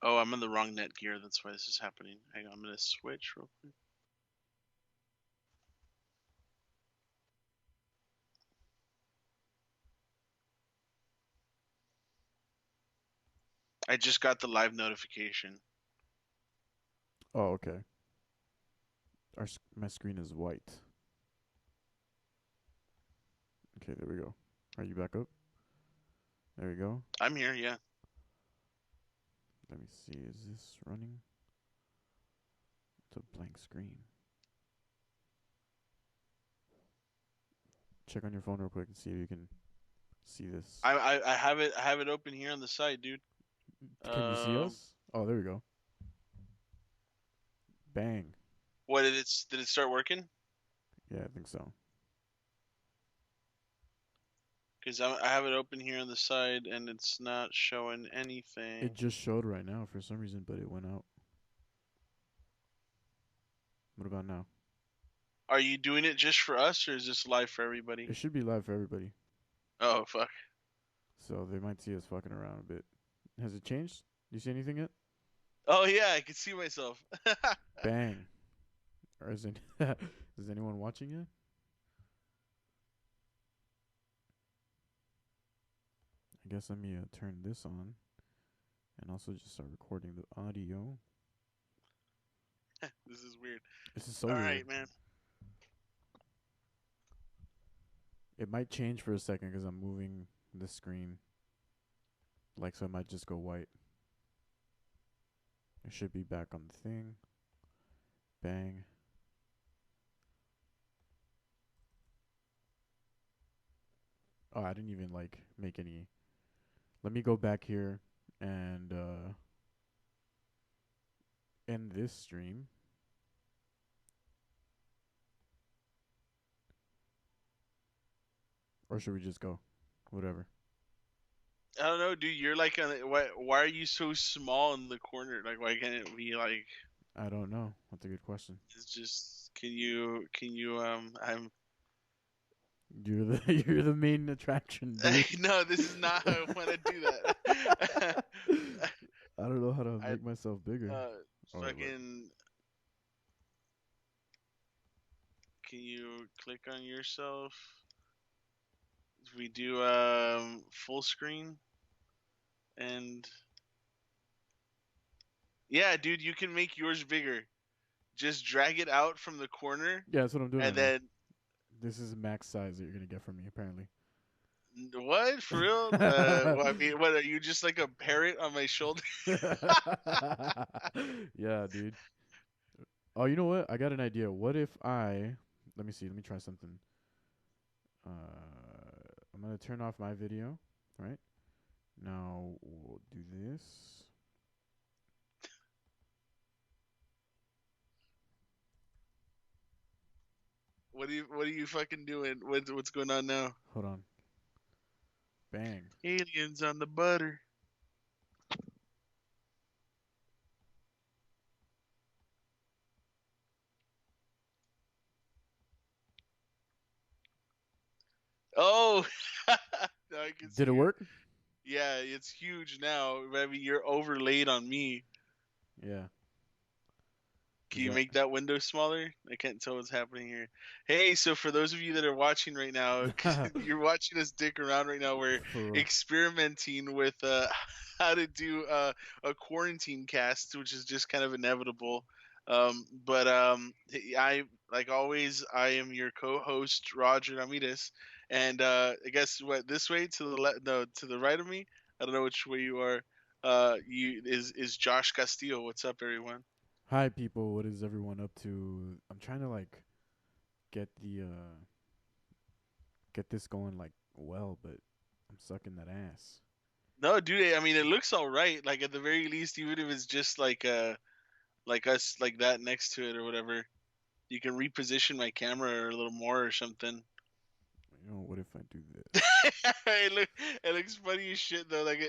Oh, I'm in the wrong net gear. That's why this is happening. Hang on, I'm gonna switch real quick. I just got the live notification. Oh, okay. My screen is white. Okay, there we go. Are you back up? There we go. I'm here, yeah. Let me see. Is this running? It's a blank screen. Check on your phone real quick and see if you can see this. I have it open here on the side, dude. Can you see Um, us? Oh, there we go. Bang. what did it start working? Yeah, I think so. Because I have it open here on the side and it's not showing It anything. just showed right now for some reason, but it went out. What about now? Are you doing it just for us or is this live for everybody? It should be live for everybody. Oh fuck. So they might see us fucking around a bit. Has it changed? Do you see anything yet? Oh yeah, I can see myself. Bang. Or is it is anyone watching yet? I guess let me turn this on and also just start recording the audio. This is weird. This is so All weird. right, man. It might change for a second because I'm moving the screen. Like, so it might just go white. It should be back on the thing. Bang. Oh, I didn't even like make any. Let me go back here and end this stream. Or should we just go? Whatever. I don't know, dude. You're like, why are you so small in the corner? Like, why can't it be like? I don't know. That's a good question. It's just, can you, I'm. You're the you're the main attraction, dude. No, this is not how I want to do that. I don't know how to I, make myself bigger. Oh wait, look. fucking. Can you click on yourself? We do full screen and yeah, dude, you can make yours bigger. Just drag it out from the corner Yeah, that's what I'm doing and right now. then This is the max size that you're gonna get from me, apparently. what for real? Well, I mean, what are you just like a parrot on my shoulder? Yeah, dude. Oh, you know what? I got an idea. What if I let me see, let me try something. I'm gonna turn off my video, right? Now we'll do this. What are you fucking doing? What's going on now? Hold on. Bang. Aliens on the butter. Oh, now I can see Did it you. work? Yeah, it's huge now. I mean, you're overlaid on me. Yeah. Can Is you that make that window smaller? I can't tell what's happening here. Hey, so for those of you that are watching right now, you're watching us dick around right now. We're for real? experimenting with how to do a quarantine cast, which is just kind of inevitable. But I like always, I am your co-host Roger Ramirez, and I guess what this way to the no, to the right of me. I don't know which way you are. You is Josh Castillo. What's up, everyone? Hi people, what is everyone up to? I'm trying to like get the get this going like well, but I'm sucking that ass. No, dude. I mean, it looks all right. Like at the very least, even if it's just like us, like that next to it or whatever, you can reposition my camera a little more or something. You know, what if I do this? It looks funny as shit though. Like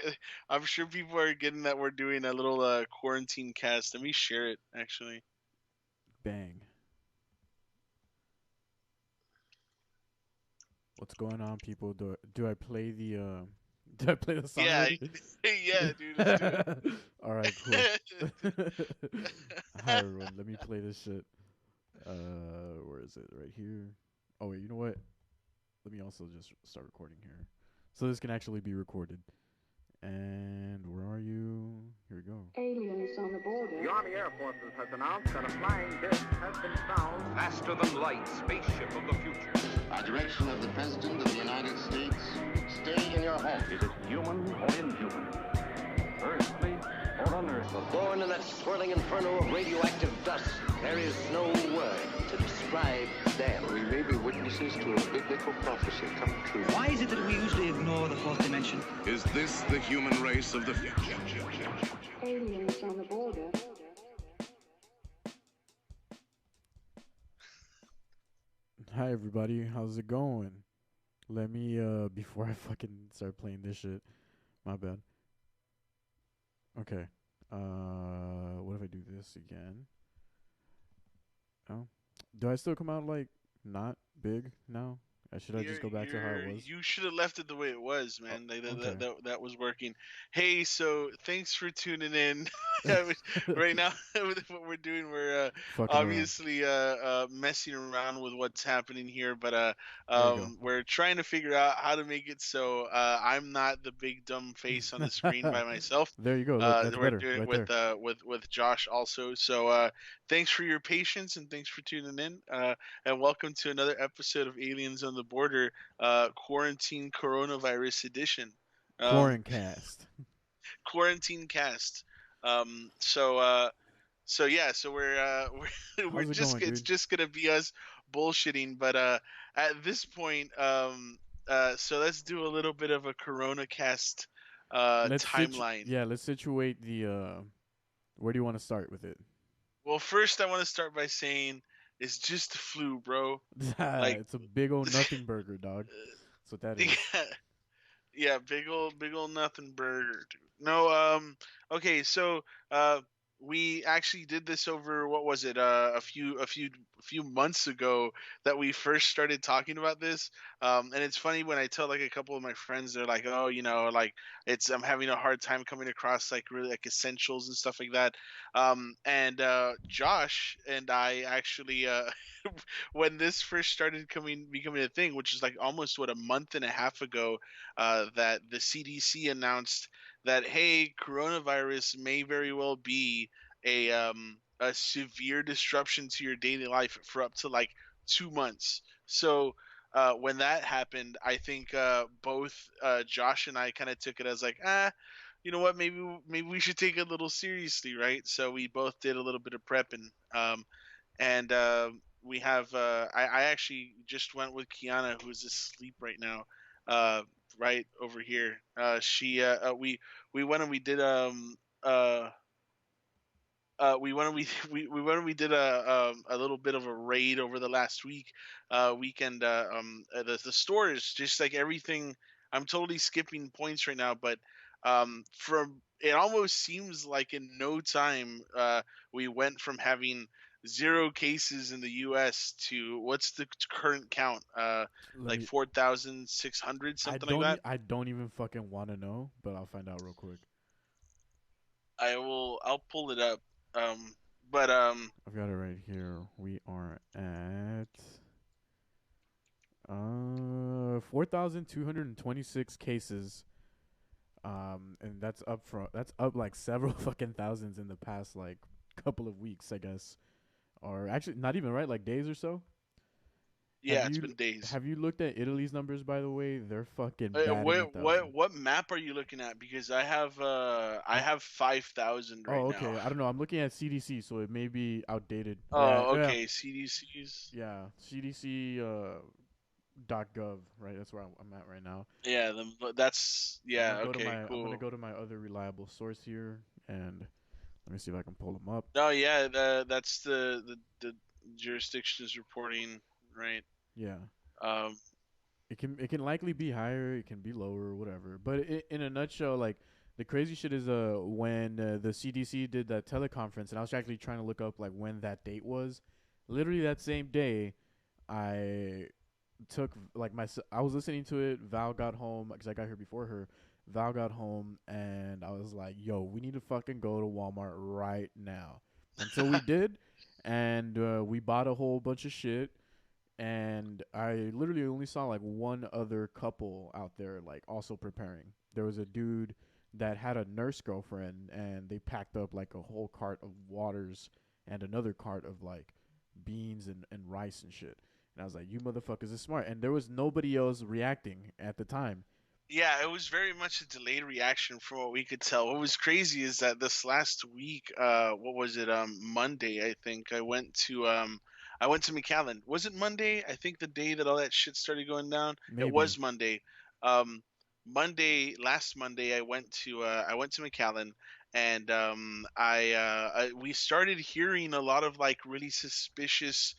I'm sure people are getting that we're doing a little quarantine cast. Let me share it actually. Bang. What's going on, people? Do I play the do I play the song Yeah, already? yeah, dude. Let's do it. All right, cool. Hi everyone. Let me play this shit. Where is it? Right here. Oh wait, you know what? Let me also just start recording here, so this can actually be recorded. And where are you? Here we go. Aliens on the border. The Army Air Forces has announced that a flying disc has been found. Faster than light, spaceship of the future. By direction of the President of the United States, stay in your home. Is it human or inhuman? Earthly or unearthly? Born in that swirling inferno of radioactive dust, there is no word to describe them. We may be witnesses to a biblical prophecy come true. Why is it that we usually ignore the fourth dimension? Is this the human race of the future? Aliens on the border. Hi everybody, how's it going? Let me before I fucking start playing this shit. My bad. Okay. What if I do this again? Oh. Do I still come out like not big now? Should I just go back to how it was? You should have left it the way it was, man. okay. That was working. Hey, so thanks for tuning in. Right now, with what we're doing, we're obviously messing around with what's happening here, but we're trying to figure out how to make it so I'm not the big dumb face on the screen by myself. There you go. Look, that's we're better. doing it right with Josh also. So thanks for your patience and thanks for tuning in. And welcome to another episode of Aliens on the Border, Quarantine Coronavirus Edition. Coronacast. Quarantine Cast. So we're just going, it's dude? just gonna be us bullshitting. But at this point, so let's do a little bit of a Coronacast timeline. Let's situate the. Where do you want to start with it? Well, first I want to start by saying it's just the flu, bro. Like it's a big old nothing burger, dog. That's what that is. Yeah, big old nothing burger, dude. No, okay, so we actually did this over what was it? A few months ago that we first started talking about this. And it's funny when I tell like a couple of my friends, they're like, "Oh, like I'm having a hard time coming across like really like essentials and stuff like that." And Josh and I actually when this first started becoming a thing, which is like almost a month and a half ago, that the CDC announced that hey, coronavirus may very well be a severe disruption to your daily life for up to like 2 months. So when that happened, I think both Josh and I kind of took it as like, you know what, maybe we should take it a little seriously, right? So we both did a little bit of prepping, and we have I actually just went with Kiana, who is asleep right now, right over here. We went and we did we went and we went and we did a little bit of a raid over the last weekend. The store is just like everything. I'm totally skipping points right now, but from it almost seems like in no time we went from having 0 cases in the U.S. to what's the current count? Like 4,600, something like that. I don't even fucking want to know, but I'll find out real quick. I'll pull it up. But I've got it right here. We are at 4,226 cases. And that's up like several fucking thousands in the past like couple of weeks, I guess. Or actually not even, right? Like days or so? Yeah, it's been days. Have you looked at Italy's numbers, by the way? They're fucking bad. What map are you looking at? Because I have 5,000 right now. Oh, okay. I don't know. I'm looking at CDC, so it may be outdated. Oh, okay. Yeah. CDC's. Yeah, CDC .gov, right? That's where I'm at right now. Yeah, that's okay. Cool. I'm gonna go to my other reliable source here, and let me see if I can pull them up. Oh yeah, that's the jurisdiction is reporting, right? Yeah. It can likely be higher, it can be lower, whatever. But in a nutshell, like the crazy shit is when the CDC did that teleconference, and I was actually trying to look up like when that date was. Literally that same day, I took like I was listening to it. Val got home because I got here before her, Val got home, and I was like, "Yo, we need to fucking go to Walmart right now." And so we did, and we bought a whole bunch of shit. And I literally only saw like one other couple out there, like also preparing. There was a dude that had a nurse girlfriend, and they packed up like a whole cart of waters and another cart of like beans and rice and shit. And I was like, "You motherfuckers are smart." And there was nobody else reacting at the time. Yeah, it was very much a delayed reaction from what we could tell. What was crazy is that this last week, what was it? Monday, I think I went to McAllen. Was it Monday? I think the day that all that shit started going down. Maybe. It was Monday. Last Monday, I went to McAllen, and we started hearing a lot of like really suspicious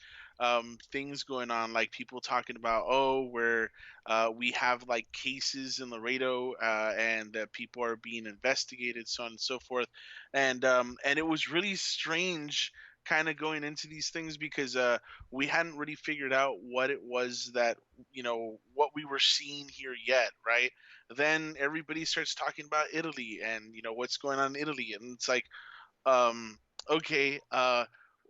things going on, like people talking about, oh, where we have like cases in Laredo, and that people are being investigated, so on and so forth, and it was really strange kind of going into these things because we hadn't really figured out what it was that, what we were seeing here yet, right? Then everybody starts talking about Italy and what's going on in Italy, and it's like, um, okay,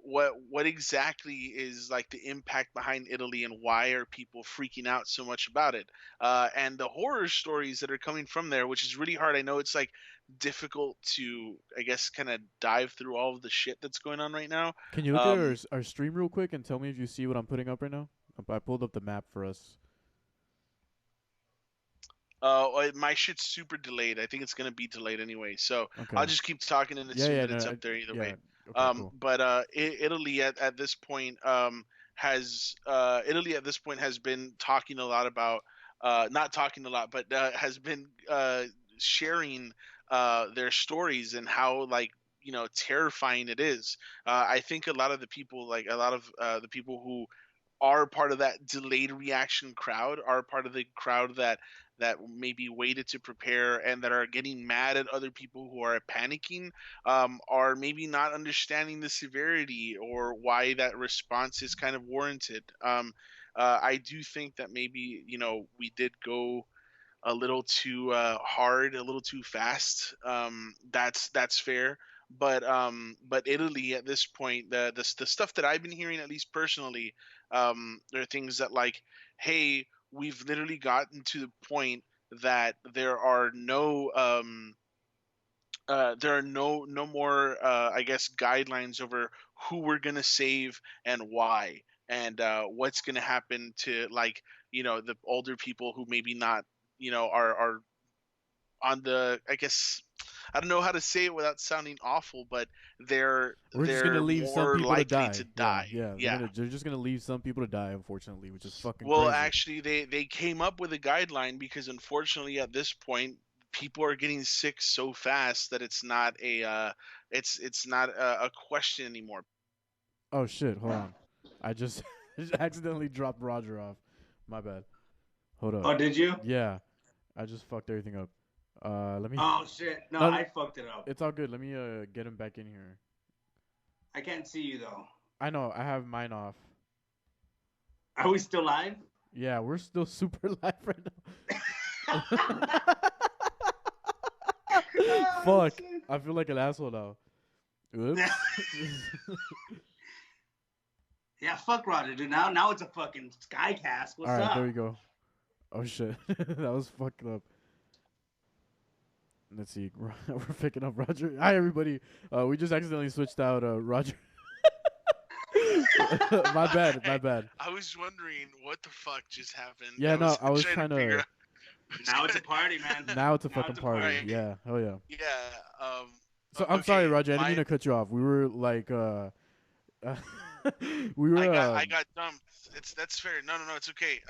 what exactly is like the impact behind Italy, and why are people freaking out so much about it? And the horror stories that are coming from there, which is really hard. I know it's like difficult to, I guess, kind of dive through all of the shit that's going on right now. Can you look at our stream real quick and tell me if you see what I'm putting up right now? I pulled up the map for us. My shit's super delayed. I think it's gonna be delayed anyway, so Okay. I'll just keep talking and assume that it's up there either way. Okay, cool. But Italy at this point has been talking a lot about, not talking a lot, but has been sharing their stories and how, like, terrifying it is. I think a lot of the people, like a lot of the people who are part of that delayed reaction crowd, are part of the crowd that maybe waited to prepare and that are getting mad at other people who are panicking, are maybe not understanding the severity or why that response is kind of warranted. I do think that maybe we did go a little too hard, a little too fast. That's fair. But Italy at this point, the stuff that I've been hearing, at least personally, there are things that, like, hey, we've literally gotten to the point that there are no more, I guess, guidelines over who we're gonna save and why, and what's gonna happen to, like, the older people who maybe not, are on the, I guess, I don't know how to say it without sounding awful, but we're just gonna leave some people to die. Yeah. They're just gonna leave some people to die, unfortunately, which is fucking well, crazy. actually, they came up with a guideline because, unfortunately, at this point, people are getting sick so fast that it's not a question anymore. Oh shit! Hold on, I just accidentally dropped Roger off. My bad. Hold up. Oh, did you? Yeah, I just fucked everything up. Let me. Oh shit! No, I fucked it up. It's all good. Let me get him back in here. I can't see you though. I know. I have mine off. Are we still live? Yeah, we're still super live right now. Fuck! Shit. I feel like an asshole now. Oops. Yeah, fuck Roger, dude. Now it's a fucking Skycast. What's all right, up? There we go. Oh shit, that was fucked up. Let's see. We're picking up Roger. Hi, everybody. We just accidentally switched out Roger. My bad. I was wondering what the fuck just happened. Yeah, I was trying to. Now it's a party, man. Now it's a fucking party. Yeah. Oh yeah. Yeah. So I'm sorry, Roger. I didn't mean to cut you off. We were like, we were. I got dumped. That's fair. No, it's okay.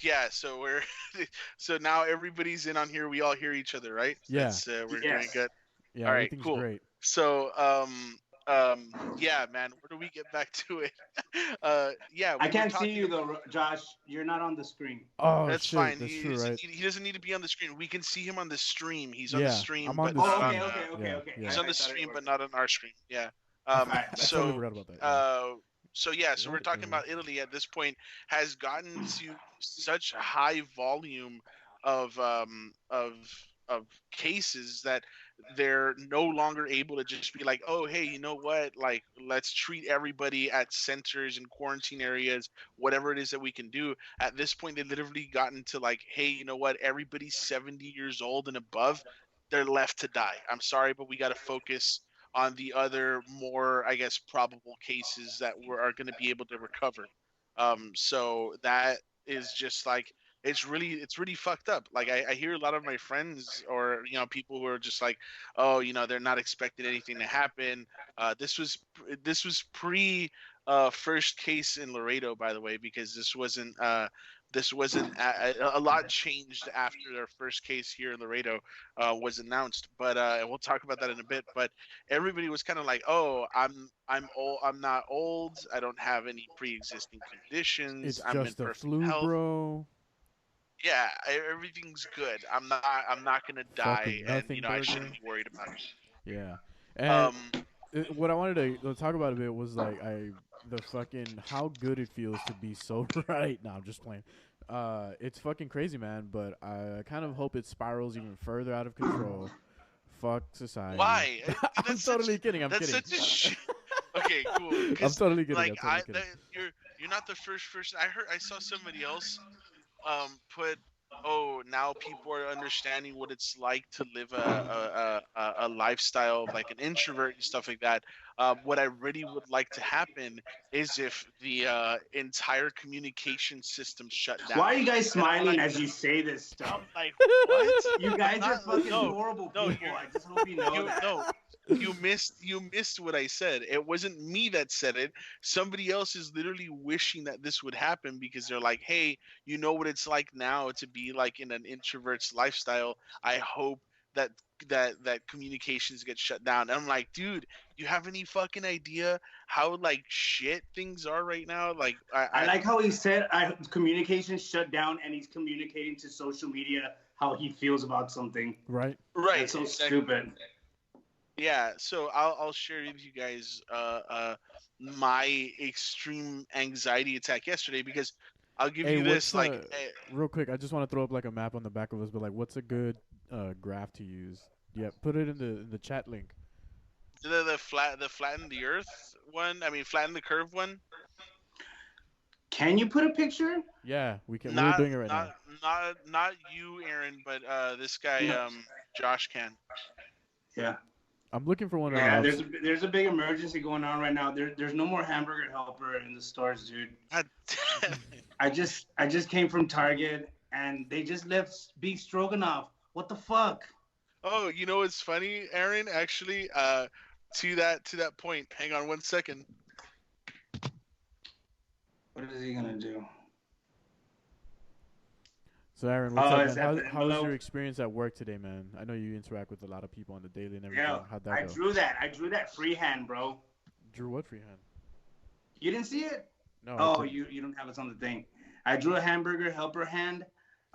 Yeah, so so now everybody's in on here. We all hear each other, right? Yeah. We're doing good. Yeah, all right, cool. Great. So, yeah, man, where do we get back to it? Yeah. I can't see you though, Josh. You're not on the screen. Oh, that's shit, fine. That's true, right? He doesn't need to be on the screen. We can see him on the stream. He's on the stream. I'm on the stream. Okay. He's on the stream, but not on our stream. Yeah. So totally about that. So we're talking about Italy at this point has gotten to such high volume of cases that they're no longer able to just be like, oh, hey, you know what? Like, let's treat everybody at centers and quarantine areas, whatever it is that we can do. At this point, they literally gotten to like, hey, you know what? Everybody's 70 years old and above, they're left to die. I'm sorry, but we got to focus on the other more, I guess, probable cases that are going to be able to recover. So that is just like, it's really fucked up. Like I hear a lot of my friends or people who are just like, oh, they're not expecting anything to happen. This was pre first case in Laredo, by the way, because this wasn't a lot changed after their first case here in Laredo was announced. But and we'll talk about that in a bit. But everybody was kind of like, oh, I'm old. I'm not old. I don't have any pre-existing conditions. It's I'm in just a perfect flu, health. bro. Yeah, everything's good. I'm not gonna die, Fucking and nothing I burger. shouldn't be worried about it. Yeah. And what I wanted to talk about a bit was like the fucking how good it feels to be sober right now. I'm just playing. It's fucking crazy, man. But I kind of hope it spirals even further out of control. Fuck society. Why? I'm totally kidding. I'm That's kidding. such a shit. Okay, cool. I'm totally kidding. Like I'm totally kidding. you're not the first person. I saw somebody else put, oh, now people are understanding what it's like to live a lifestyle of like an introvert and stuff like that. What I really would like to happen is if the entire communication system shut down. Why are you guys smiling as you say this stuff? I'm like, what? You guys are fucking no, horrible no, people. I just hope you know that. No, you missed what I said. It wasn't me that said it. Somebody else is literally wishing that this would happen because they're like, hey, you know what it's like now to be like in an introvert's lifestyle. I hope that communications get shut down. And I'm like, dude, you have any fucking idea how like shit things are right now? Like I like how he said communication shut down, and he's communicating to social media how he feels about something. Right. That's so stupid. Yeah, so I'll share with you guys my extreme anxiety attack yesterday, because I'll give you this real quick. I just want to throw up like a map on the back of us, but like, what's a good graph to use? Yeah, put it in the chat link. The flatten the earth one. I mean, flatten the curve one. Can you put a picture? Yeah, we can. We're doing it right now. Not you, Aaron, but this guy, Josh can. Yeah. I'm looking for one of those. Yeah, there's a big emergency going on right now. There's no more hamburger helper in the stores, dude. God damn it. I just came from Target and they just left beef stroganoff. What the fuck? Oh, you know what's funny, Aaron? Actually, to that point. Hang on 1 second. What is he gonna do? So Aaron, what's up, man? How was your experience at work today, man? I know you interact with a lot of people on the daily and everything. Yeah, How'd that go? I drew that freehand, bro. Drew what freehand? You didn't see it? No. Oh, you don't have it on the thing. I drew a hamburger helper hand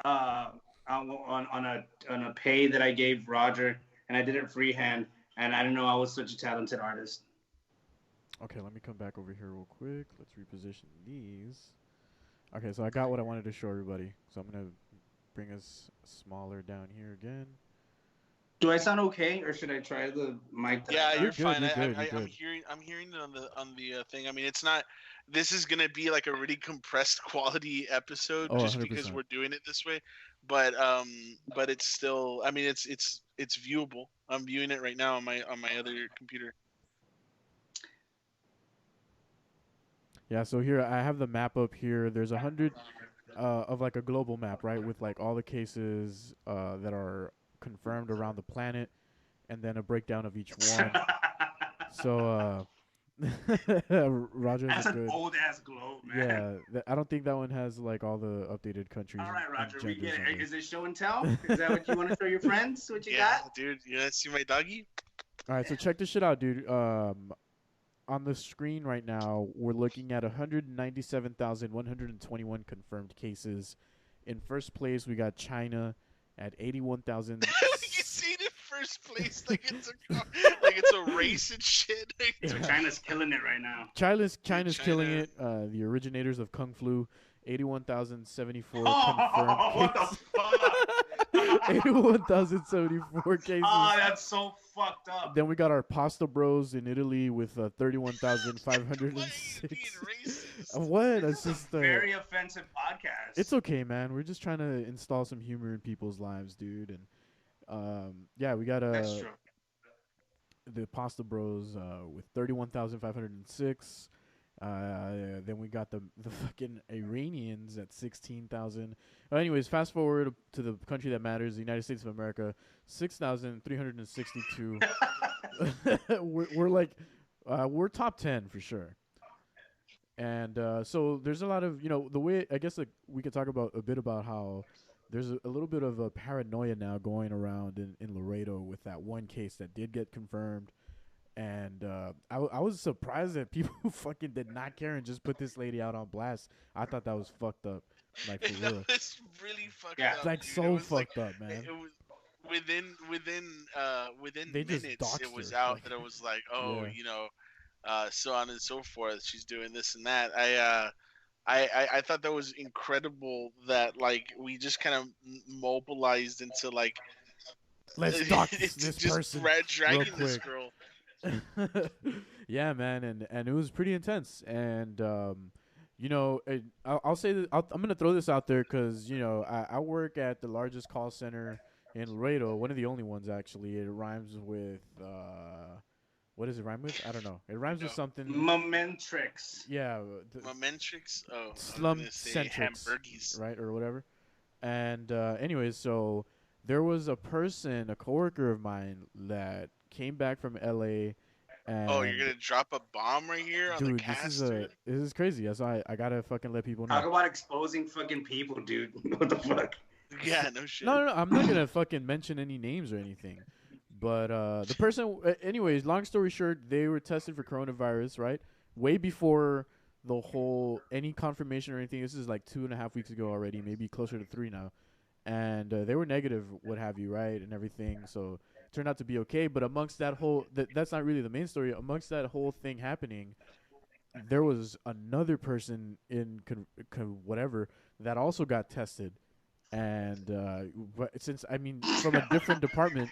on a pay that I gave Roger, and I did it freehand. And I didn't know I was such a talented artist. Okay, let me come back over here real quick. Let's reposition these. Okay, so I got what I wanted to show everybody. So I'm gonna bring us smaller down here again. Do I sound okay, or should I try the mic? Yeah, you're good, fine. you're good. I'm hearing it on the thing. I mean, it's not. This is gonna be like a really compressed quality episode, just 100%. because we're doing it this way. But it's still. I mean, it's viewable. I'm viewing it right now on my other computer. Yeah, so here I have the map up here. There's 100 of like a global map, right, with like all the cases that are confirmed around the planet, and then a breakdown of each one. So Roger, that's an good. old ass globe, man. Yeah, I don't think that one has like all the updated countries. All right, Roger, we get it. Is it show and tell? Is that what you want to show your friends? What you got? Dude, you want to see my doggy? All right, so check this shit out, dude. On the screen right now, we're looking at 197,121 confirmed cases. In first place, we got China at 81,000. You see it in first place like it's a race and shit. So China's killing it right now. China's killing it. The originators of Kung Flu, 81,074 confirmed cases. What the fuck? 81,074 cases. Oh, that's so fucked up. Then we got our pasta bros in Italy with 31,506. What? It's just very offensive podcast. It's okay, man. We're just trying to install some humor in people's lives, dude. And yeah, we got That's true. the pasta bros with 31,506. Then we got the fucking Iranians at 16,000. Anyways, fast forward to the country that matters, the United States of America, 6,362. we're like, we're top 10 for sure. And so there's a lot of, the way, I guess we could talk about a bit about how there's a little bit of a paranoia now going around in Laredo with that one case that did get confirmed. And I was surprised that people fucking did not care and just put this lady out on blast. I thought that was fucked up. Like, for real. It's really fucked up. Like, dude. so fucked up, man. It was within They just minutes doxed it was her. out that it was like, oh, so on and so forth. She's doing this and that. I thought that was incredible that like we just kind of mobilized into like, let's dox this person dragging this girl. Yeah, man, and it was pretty intense. And I'll say that I'm gonna throw this out there because I work at the largest call center in Laredo, one of the only ones actually. It rhymes with what does it rhyme with? I don't know. It rhymes with something. Momentrix. Yeah, Momentrix. Oh, Slum-centrics, right, or whatever. And anyways, so there was a coworker of mine that came back from LA. And you're gonna drop a bomb right here on the cast? This is crazy. That's why I gotta fucking let people know. Talk about exposing fucking people, dude. What the fuck? Yeah, no shit. No, I'm not gonna fucking mention any names or anything. But the person, anyways, long story short, they were tested for coronavirus, right? Way before the whole any confirmation or anything. This is like 2.5 weeks ago already, maybe closer to 3 now. And they were negative, what have you, right, and everything. So it turned out to be okay. But amongst that whole, that's not really the main story. Amongst that whole thing happening, there was another person in whatever that also got tested, and from a different department.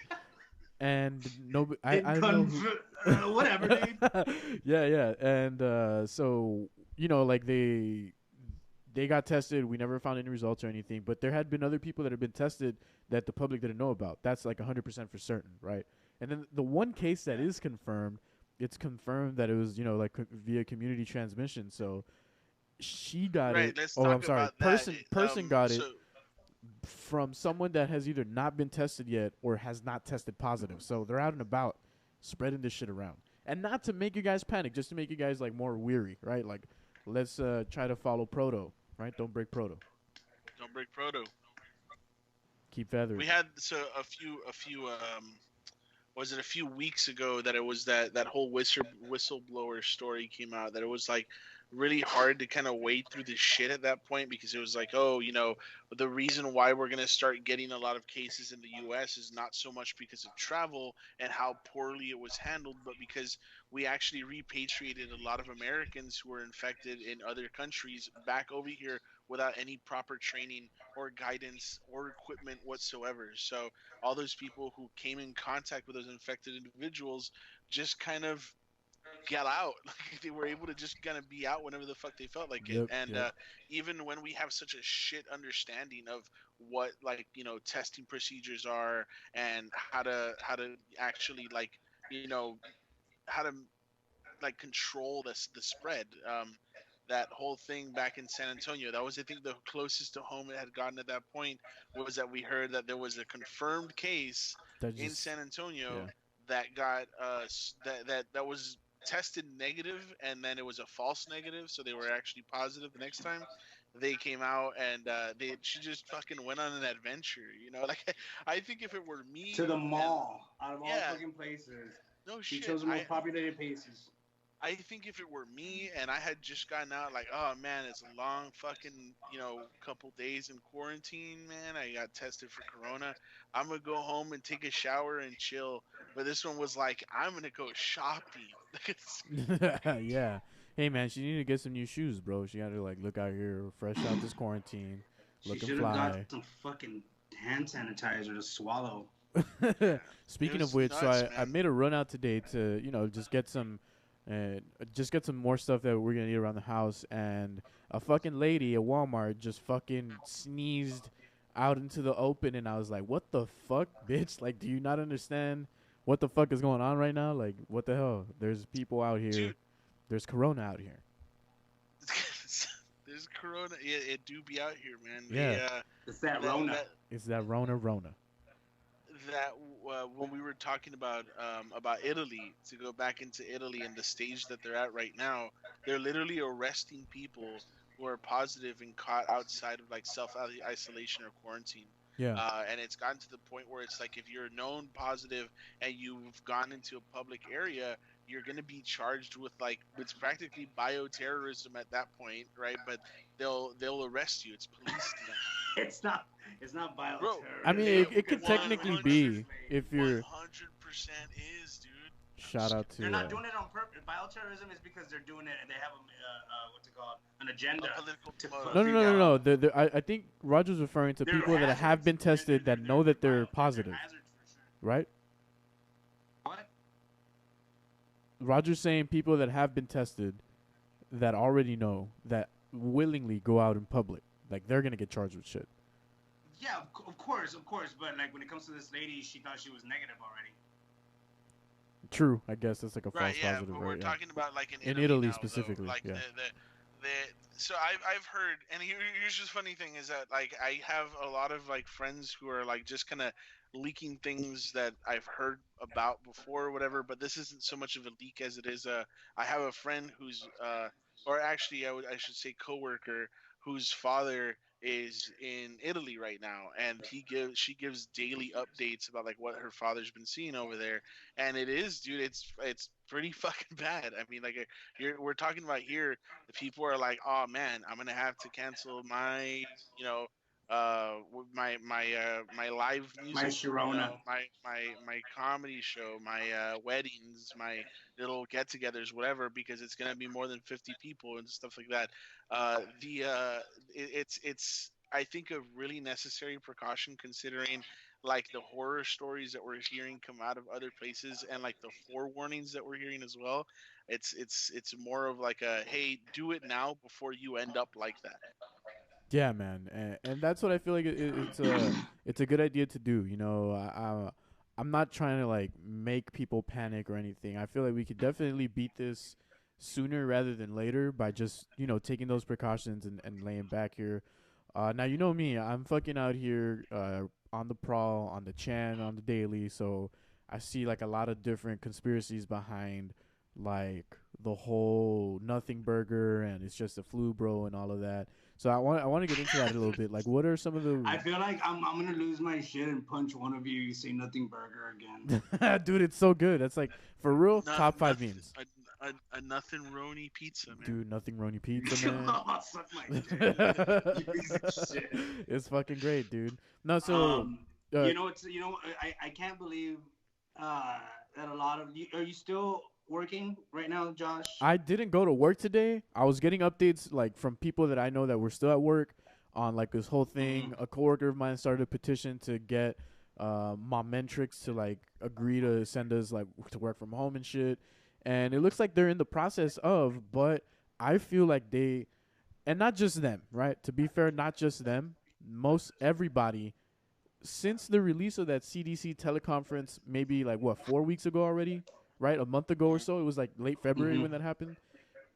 And no, I know whatever, dude. yeah, and so like they got tested. We never found any results or anything, but there had been other people that had been tested that the public didn't know about. That's like 100% for certain, right? And then the one case that is confirmed, it's confirmed that it was via community transmission. So she got it. Let's oh, talk I'm sorry. About that. Person got it from someone that has either not been tested yet or has not tested positive. So they're out and about spreading this shit around. And not to make you guys panic, just to make you guys like more weary, right? Like, let's try to follow proto, right? Don't break proto. Don't break proto. Keep feathers. We had a few was it a few weeks ago that it was that whole whistleblower story came out, that it was like really hard to kind of wade through the shit at that point, because it was like, the reason why we're going to start getting a lot of cases in the U.S. is not so much because of travel and how poorly it was handled, but because we actually repatriated a lot of Americans who were infected in other countries back over here without any proper training or guidance or equipment whatsoever. So all those people who came in contact with those infected individuals just kind of got out. Like, they were able to just kind of be out whenever the fuck they felt like it. And even when we have such a shit understanding of what testing procedures are and how to actually how to control the spread, that whole thing back in San Antonio, that was, I think, the closest to home it had gotten at that point, was that we heard that there was a confirmed case in San Antonio that got that was tested negative, and then it was a false negative, so they were actually positive the next time they came out, and she just fucking went on an adventure, like, I think if it were me, to the mall, out of all fucking places, she chose the most populated places. I think if it were me and I had just gotten out, like, oh man, it's a long fucking, couple days in quarantine, man, I got tested for corona, I'm gonna go home and take a shower and chill. But this one was like, I'm gonna go shopping. Yeah. Hey man, she needed to get some new shoes, bro. She had to look out here, fresh out this quarantine, looking fly. Got some fucking hand sanitizer to swallow. Speaking of was which, nuts, I man. made a run out today to just get some more stuff that we're gonna need around the house, and a fucking lady at Walmart just fucking sneezed out into the open, and I was like, "What the fuck, bitch? Like, do you not understand what the fuck is going on right now? Like, what the hell? There's people out here. Dude. There's Corona out here." There's Corona. Yeah, it do be out here, man. Yeah. It's that Rona. It's that Rona. That when we were talking about Italy, to go back into Italy and the stage that they're at right now, they're literally arresting people who are positive and caught outside of like self-isolation or quarantine. Yeah. And it's gotten to the point where it's like if you're known positive and you've gone into a public area, you're going to be charged with like it's practically bioterrorism at that point, right? But they'll arrest you. It's police. It's not bioterrorism. Bro, I mean, it could technically be if you're. 100% is, dude. Shout out to. They're not doing it on purpose. Bioterrorism is because they're doing it and they have what's it called? An agenda. A political No. I think Roger's referring to people that have been tested that know that they're positive, right? What? Roger's saying people that have been tested that already know that willingly go out in public, like they're gonna get charged with shit. Yeah, of course. But like when it comes to this lady, she thought she was negative already. True, I guess that's like a false Right, yeah, positive, but right? we're yeah. talking about like in Italy now, specifically, though. Like yeah. So I've heard, and here's the funny thing is that like I have a lot of like friends who are like just kind of leaking things that I've heard about before or whatever, but this isn't so much of a leak as it is I have a friend who's or actually I should say coworker whose father is in Italy right now, and she gives daily updates about like what her father's been seeing over there, and it is, dude, it's pretty fucking bad. I mean, like we're talking about here, the people are like, oh man, I'm gonna have to cancel my my live music, My Sharona. my comedy show, my weddings, my little get-togethers, whatever, because it's gonna be more than 50 people and stuff like that. It's I think a really necessary precaution considering like the horror stories that we're hearing come out of other places and like the forewarnings that we're hearing as well. It's more of like a hey, do it now before you end up like that. Yeah, man, and that's what I feel like it's a good idea to do. You know, I'm not trying to like make people panic or anything. I feel like we could definitely beat this sooner rather than later by just taking those precautions and laying back here. Now you know me, I'm fucking out here on the prowl, on the chan, on the daily. So I see like a lot of different conspiracies behind like the whole nothing burger and it's just a flu, bro, and all of that. So I want to get into that a little bit. Like, what are some of the? I feel like I'm gonna lose my shit and punch one of you. You say nothing burger again, dude. It's so good. That's like for real top 5 memes. A nothing roni pizza, man. Dude, nothing roni pizza, man. Suck my dick. You piece of shit. It's fucking great, dude. No, so I can't believe that a lot of you are you still working right now, Josh? I didn't go to work today. I was getting updates like from people that I know that were still at work on like this whole thing. Mm-hmm. A coworker of mine started a petition to get Momentrix to like agree to send us like to work from home and shit. And it looks like they're in the process of, but I feel like they, and not just them, right? To be fair, not just them. Most everybody, since the release of that CDC teleconference, maybe like 4 weeks ago already, right? A month ago or so. It was like late February when that happened.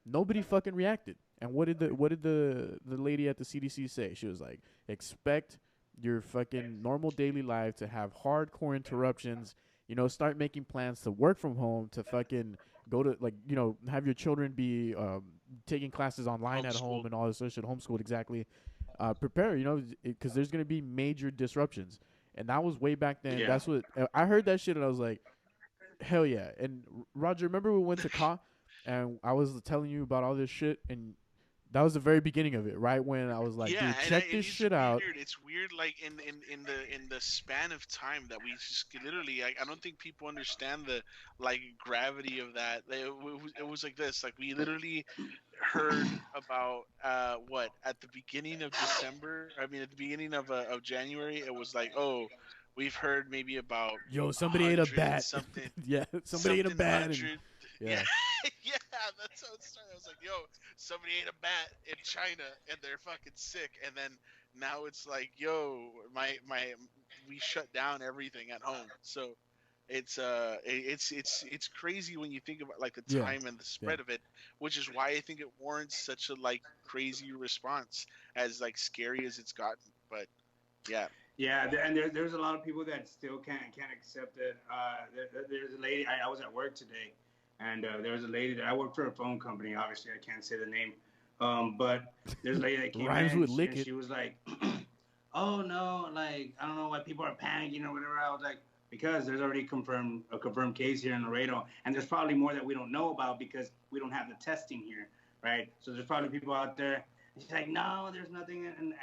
Nobody fucking reacted. And what did the lady at the CDC say? She was like, expect your fucking normal daily life to have hardcore interruptions. Start making plans to work from home, to fucking go to like, have your children be taking classes online at home and all this other shit. Homeschooled, exactly. Prepare, because there's gonna be major disruptions. And that was way back then. Yeah. That's what I heard that shit and I was like, hell yeah. And Roger, remember we went to and I was telling you about all this shit and That was the very beginning of it, right when I was like, Yeah, dude, check and this it's shit out. weird. It's weird, like in the span of time that we just literally. I don't think people understand the like gravity of that. It was like this. Like we literally heard about what at the beginning of December. I mean, at the beginning of January, it was like, oh, we've heard maybe about Yo, somebody ate a 100 and bat. something. Yeah, somebody ate a Something bat, and 100. Yeah, yeah, yeah, that's how it started. I was like, yo, somebody ate a bat in China and they're fucking sick. And then now it's like, yo, we shut down everything at home. So it's crazy when you think about like the yeah, time and the yeah. spread of it, which is why I think it warrants such a like crazy response, as like scary as it's gotten. But yeah. Yeah, and there's a lot of people that still can't accept it. There's a lady. I was at work today, and there was a lady that I work for a phone company. Obviously, I can't say the name, but there's a lady that came Rhymes in with and lick it. she was like, "Oh no, like I don't know why people are panicking or whatever." I was like, "Because there's already a confirmed case here in Laredo, and there's probably more that we don't know about because we don't have the testing here, right? So there's probably people out there." And she's like, "No, there's nothing," and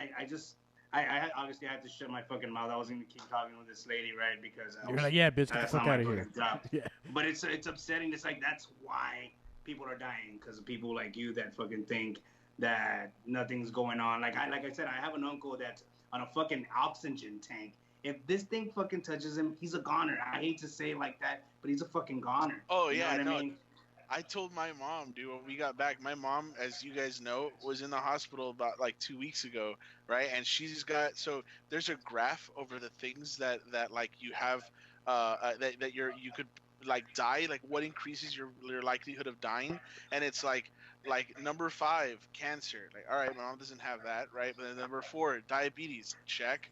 I obviously had to shut my fucking mouth. I wasn't gonna keep talking with this lady, right? Because You're like, yeah, bitch, get the that's fuck not out my of here. fucking job. Yeah. But it's upsetting. It's like that's why people are dying, because of people like you that fucking think that nothing's going on. Like I said, I have an uncle that's on a fucking oxygen tank. If this thing fucking touches him, he's a goner. I hate to say it like that, but he's a fucking goner. Oh You know yeah, what no. I mean? I told my mom, dude, when we got back, my mom, as you guys know, was in the hospital about like 2 weeks ago, right? And she's got, so there's a graph over the things that like you have, that you could like die, like what increases your likelihood of dying, and it's like number 5, cancer. Like, all right, my mom doesn't have that, right? But then number 4, diabetes, check.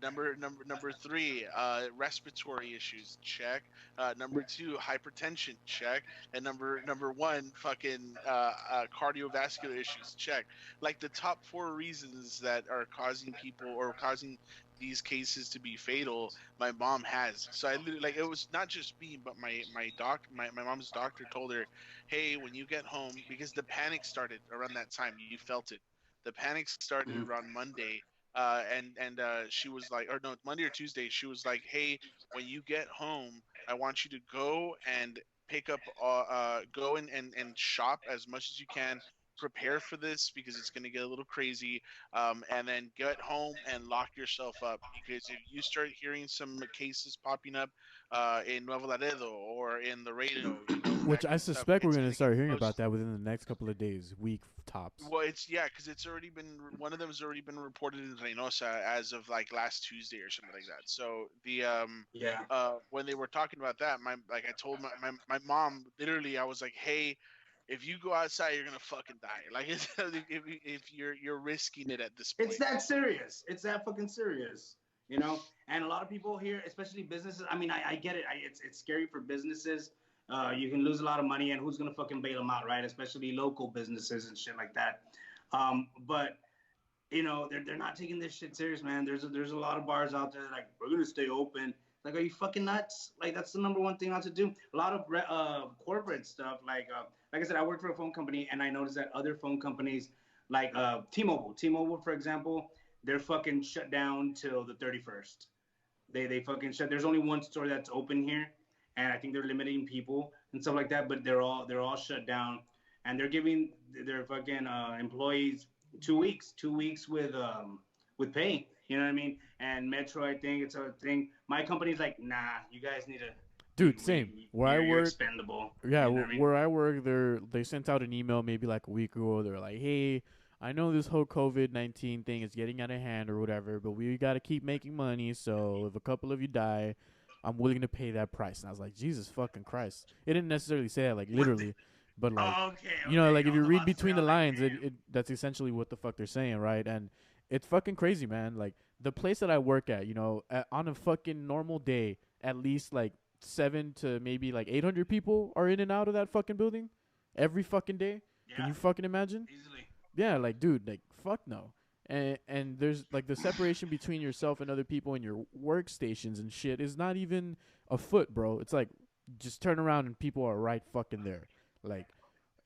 Number 3, respiratory issues, check. Number 2, hypertension, check. And number 1, fucking cardiovascular issues, check. Like the top 4 reasons that are causing people or causing these cases to be fatal, my mom has. So I literally, like, it was not just me, but my mom's doctor told her, hey, when you get home, because the panic started around that time, you felt it. The panic started around Monday, and she was like, or no, Monday or Tuesday, she was like, hey, when you get home, I want you to go and pick up, go and shop as much as you can. Prepare for this because it's going to get a little crazy, and then get home and lock yourself up, because if you start hearing some cases popping up in Nuevo Laredo or in Laredo, Which that I kind of stuff, suspect we're it's going gonna to start get hearing close. about that within the next couple of days, week tops. Well, it's because it's already been, one of them has already been reported in Reynosa as of like last Tuesday or something like that. So the Yeah. when they were talking about that, I told my mom, literally, I was like, hey, if you go outside, you're gonna fucking die. Like if you're risking it at this point. It's that serious. It's that fucking serious. You know, and a lot of people here, especially businesses. I mean, I get it. It's scary for businesses. You can lose a lot of money, and who's gonna fucking bail them out, right? Especially local businesses and shit like that. But you know, they're not taking this shit serious, man. There's a lot of bars out there like, we're gonna stay open. Like, are you fucking nuts? Like, that's the number one thing not to do. A lot of corporate stuff, like I said, I work for a phone company, and I noticed that other phone companies, like T-Mobile, for example, they're fucking shut down till the 31st. They fucking shut. There's only one store that's open here, and I think they're limiting people and stuff like that. But they're all shut down, and they're giving their fucking employees 2 weeks, 2 weeks with pay. You know what I mean? And Metro, I think it's a thing. My company's like, nah, you guys need to. Dude, same. Where I you're work, expendable. yeah, You know what I mean? where I work, they sent out an email maybe like a week ago. They're like, hey, I know this whole COVID-19 thing is getting out of hand or whatever, but we got to keep making money. So if a couple of you die, I'm willing to pay that price. And I was like, Jesus fucking Christ. It didn't necessarily say that like literally, but like, you know, like if you read between the lines, that's essentially what the fuck they're saying, right? And it's fucking crazy, man. Like the place that I work at, you know, on a fucking normal day, at least like 7 to maybe like 800 people are in and out of that fucking building every fucking day. Yeah. Can you fucking imagine? Easily. Yeah, like, dude, like, fuck no. And there's like the separation between yourself and other people in your workstations and shit is not even a foot, bro. It's like just turn around and people are right fucking there. Like,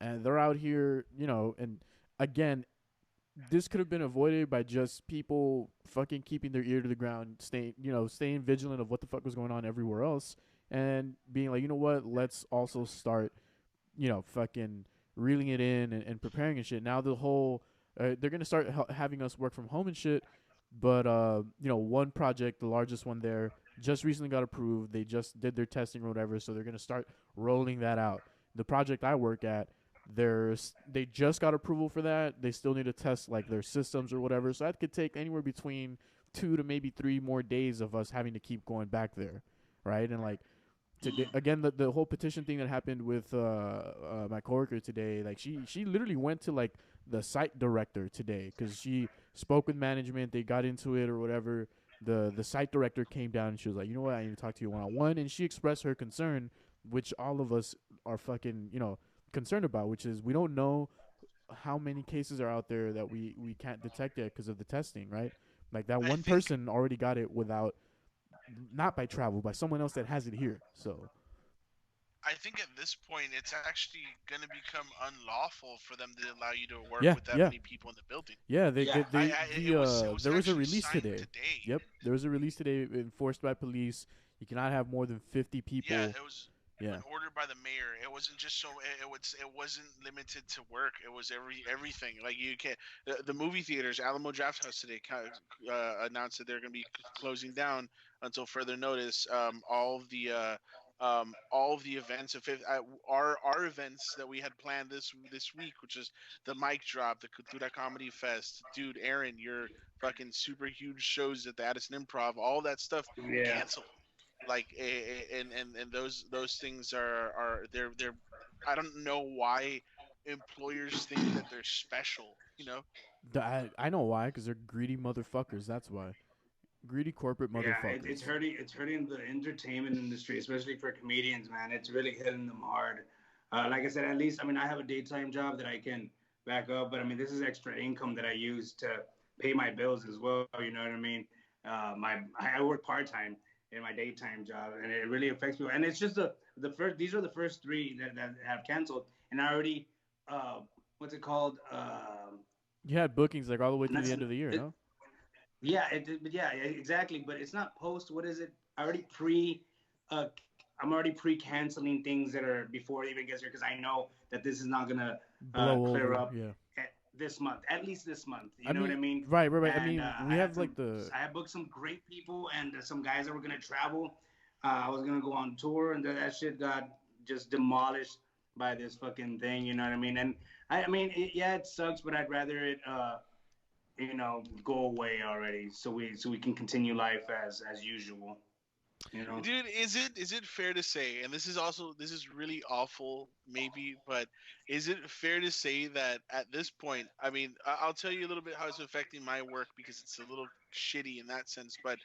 and they're out here, you know, and again, this could have been avoided by just people fucking keeping their ear to the ground, staying vigilant of what the fuck was going on everywhere else, and being like, you know what, let's also start, fucking reeling it in and preparing and shit. Now the whole, they're gonna start having us work from home and shit, but one project, the largest one there, just recently got approved. They just did their testing or whatever, so they're gonna start rolling that out. The project I work at, they just got approval for that. They still need to test like their systems or whatever. So that could take anywhere between 2 to maybe 3 more days of us having to keep going back there, right? And like today, again, the whole petition thing that happened with my coworker today, like she literally went to like the site director today because she spoke with management. They got into it or whatever. The site director came down and she was like, you know what, I need to talk to you one-on-one. And she expressed her concern, which all of us are fucking concerned about, which is we don't know how many cases are out there that we can't detect yet because of the testing, right? Like that one person already got it without, not by travel, by someone else that has it here. So I think at this point it's actually going to become unlawful for them to allow you to work with that many people in the building. Yeah, there was a release today. Yep, there was a release today enforced by police. You cannot have more than 50 people. Yeah, it was an order by the mayor. It wasn't just so it wasn't limited to work. It was everything. Like you can't the movie theaters. Alamo Drafthouse today announced that they're going to be closing down until further notice. All of the events our events that we had planned this week, which is the mic drop, the Cultura Comedy Fest, dude, Aaron, your fucking super huge shows at the Addison Improv, all that stuff canceled. Like and those things are they're I don't know why employers think that they're special, I know why, because they're greedy motherfuckers. That's why. Greedy corporate motherfuckers. Yeah, it's hurting the entertainment industry, especially for comedians, man. It's really hitting them hard. Like I said, at least, I mean, I have a daytime job that I can back up, but I mean, this is extra income that I use to pay my bills as well. You know what I mean? I work part-time in my daytime job, and it really affects me. And it's just these are the first 3 that have canceled, and I already, what's it called? You had bookings like all the way to the end of the year, no? Yeah, exactly. But it's not post. What is it? I'm already pre-canceling things that are before it even gets here because I know that this is not gonna clear up this month. At least this month. You know what I mean? Right. And, I mean, we have I have booked some great people and some guys that were gonna travel. I was gonna go on tour, and that shit got just demolished by this fucking thing. You know what I mean? And it sucks, but I'd rather it go away already, so we can continue life as usual. Dude, is it fair to say, and this is really awful, maybe, but is it fair to say that at this point, I mean, I'll tell you a little bit how it's affecting my work because it's a little shitty in that sense, but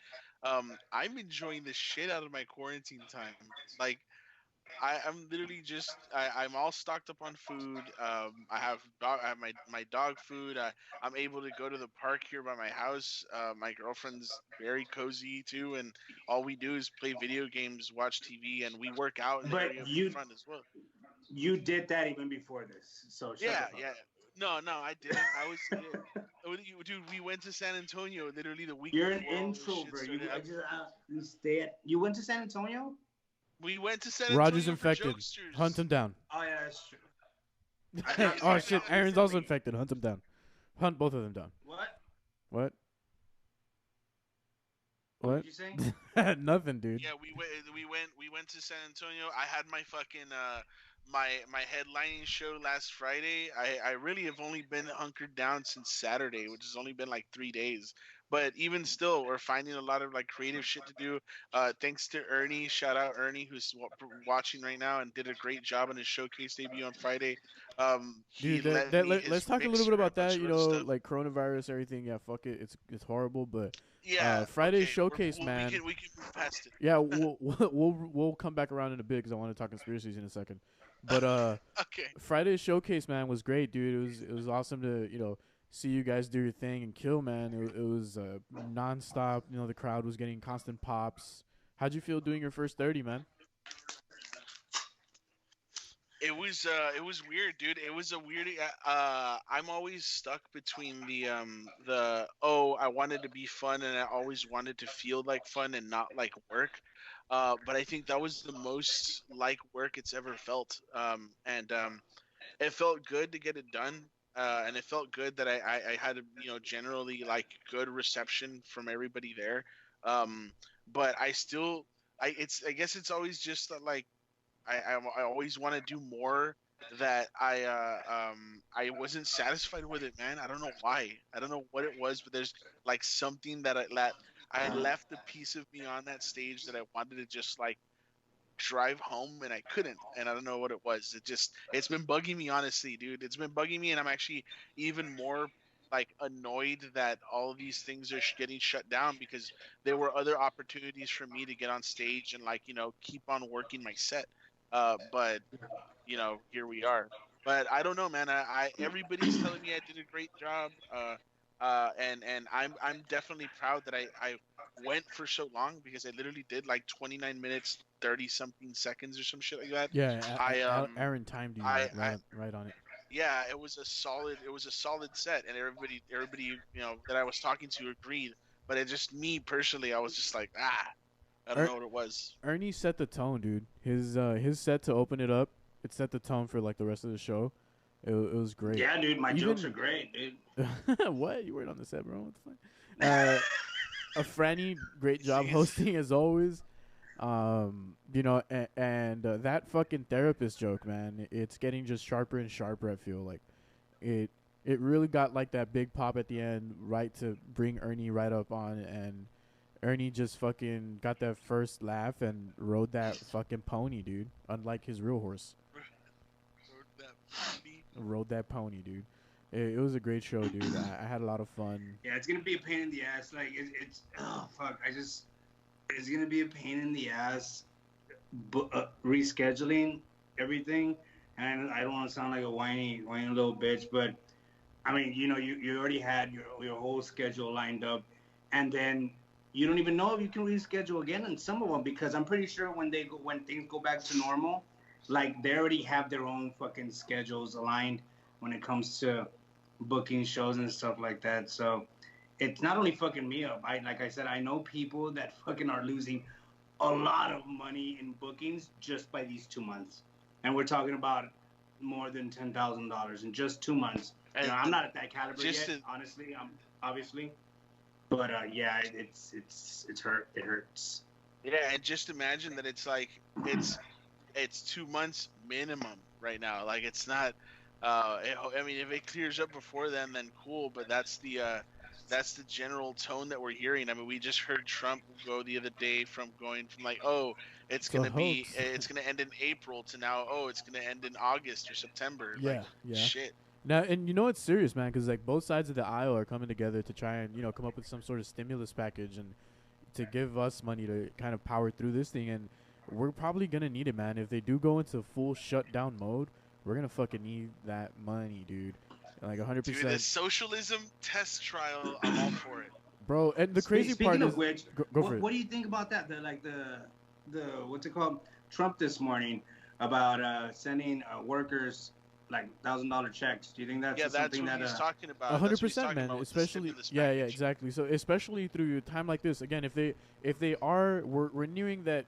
I'm enjoying the shit out of my quarantine time. Like, I'm literally just I'm all stocked up on food. I have my dog food. I'm able to go to the park here by my house. My girlfriend's very cozy too, and all we do is play video games, watch TV, and we work out in the area in front as well. You did that even before this, so yeah. No, I didn't. I was dude. We went to San Antonio literally the week. You're an introvert. You went to San Antonio. We went to San Antonio. Roger's infected. Hunt him down. Oh yeah, that's true. Oh shit, Aaron's also infected. Hunt him down. Hunt both of them down. What did you say? Nothing, dude. Yeah, we went to San Antonio. I had my fucking my headlining show last Friday. I really have only been hunkered down since Saturday, which has only been like 3 days. But even still, we're finding a lot of like creative shit to do. Thanks to Ernie. Shout out Ernie, who's watching right now and did a great job in his showcase debut on Friday. Dude, let's talk a little bit about that. Like coronavirus, everything. Yeah, fuck it. It's horrible, but yeah. Friday's showcase, man. We can move past it. Yeah, we'll come back around in a bit because I want to talk conspiracies in a second. But okay. Friday's showcase, man, was great, dude. It was awesome to see you guys do your thing and kill, man. It was nonstop. The crowd was getting constant pops. How'd you feel doing your first 30, man? It was weird, dude. It was a weird. I'm always stuck between I wanted to be fun and I always wanted to feel like fun and not like work. But I think that was the most like work it's ever felt. And it felt good to get it done. And it felt good that I had generally like good reception from everybody there. But I guess it's always just that like I always want to do more that I wasn't satisfied with it, man. I don't know why. I don't know what it was, but there's like something that I left a piece of me on that stage that I wanted to just like drive home and I couldn't, and I don't know what it was. It's been bugging me, honestly, dude. It's been bugging me, and I'm actually even more like annoyed that all of these things are getting shut down because there were other opportunities for me to get on stage and like keep on working my set. But here we are. But I don't know, man. I everybody's telling me I did a great job. And I'm definitely proud that I went for so long because I literally did like 29 minutes 30 something seconds or some shit like that. Yeah, I Aaron timed you I right on it. Yeah, it was a solid set, and everybody that I was talking to agreed. But it just me personally, I was just like I don't know what it was. Ernie set the tone, dude. His set to open it up, it set the tone for like the rest of the show. It was great. Yeah, dude, my jokes are great, dude. What? You weren't on the set, bro? What the fuck? Franny, great job hosting as always. And that fucking therapist joke, man. It's getting just sharper and sharper. I feel like it really got like that big pop at the end, right, to bring Ernie right up on, and Ernie just fucking got that first laugh and rode that fucking pony, dude. Unlike his real horse. Rode that pony, dude. It was a great show, dude. I had a lot of fun. Yeah, it's gonna be a pain in the ass. Like it's oh fuck. It's gonna be a pain in the ass, rescheduling everything. And I don't want to sound like a whiny little bitch, but I mean, you already had your whole schedule lined up, and then you don't even know if you can reschedule again in some of them, because I'm pretty sure when things go back to normal, like they already have their own fucking schedules aligned when it comes to booking shows and stuff like that. So it's not only fucking me up. Like I said, I know people that fucking are losing a lot of money in bookings just by these 2 months, and we're talking about more than $10,000 in just 2 months. I'm not at that caliber yet, honestly. I'm obviously, but yeah, it's hurt. It hurts. Yeah, and just imagine that it's like it's 2 months minimum right now. Like it's not. I mean, if it clears up before then cool. But that's the general tone that we're hearing. I mean, we just heard Trump go the other day from going from like, oh, it's gonna end in April to now, oh, it's gonna end in August or September. Yeah, like, yeah. Shit. Now, and it's serious, man, because like both sides of the aisle are coming together to try and come up with some sort of stimulus package and to give us money to kind of power through this thing. And we're probably gonna need it, man. If they do go into full shutdown mode, we're gonna fucking need that money, dude. Like 100%. Dude, the socialism test trial, I'm all for it, bro. And the crazy part is, which, go for it. What do you think about that? The what's it called? Trump this morning about sending workers like $1,000 checks. Do you think that's something what that he's talking about? 100%, man. Especially, yeah, exactly. So especially through a time like this, again, if they are, we're nearing that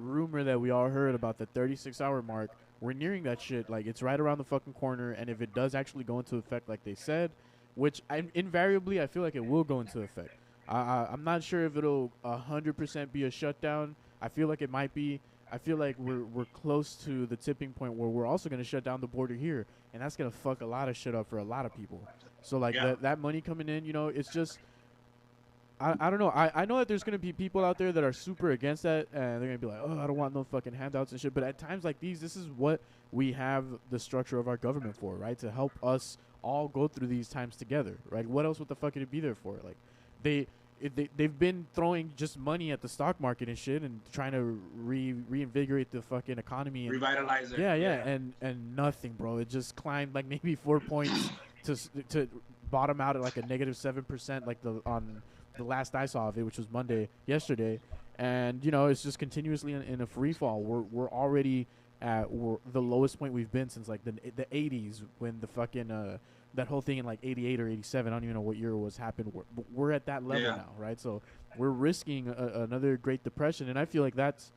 rumor that we all heard about the 36-hour mark. We're nearing that shit. Like, it's right around the fucking corner. And if it does actually go into effect like they said, which invariably I feel like it will go into effect. I'm not sure if it'll 100% be a shutdown. I feel like it might be. I feel like we're close to the tipping point where we're also going to shut down the border here. And that's going to fuck a lot of shit up for a lot of people. So, like, that money coming in, it's just... I don't know. I know that there's going to be people out there that are super against that, and they're going to be like, oh, I don't want no fucking handouts and shit. But at times like these, this is what we have the structure of our government for, right? To help us all go through these times together, right? What else would the fuck would it be there for? Like, they've been throwing just money at the stock market and shit and trying to reinvigorate the fucking economy. And revitalize it. Yeah. And nothing, bro. It just climbed like maybe 4 points to bottom out at like a -7%, like on the last I saw of it, which was yesterday, and it's just continuously in a free fall. We're already at the lowest point we've been since like the 80s when the fucking that whole thing in like 88 or 87, I don't even know what year it was happened. We're at that level now, right? So we're risking another Great Depression, and I feel like that's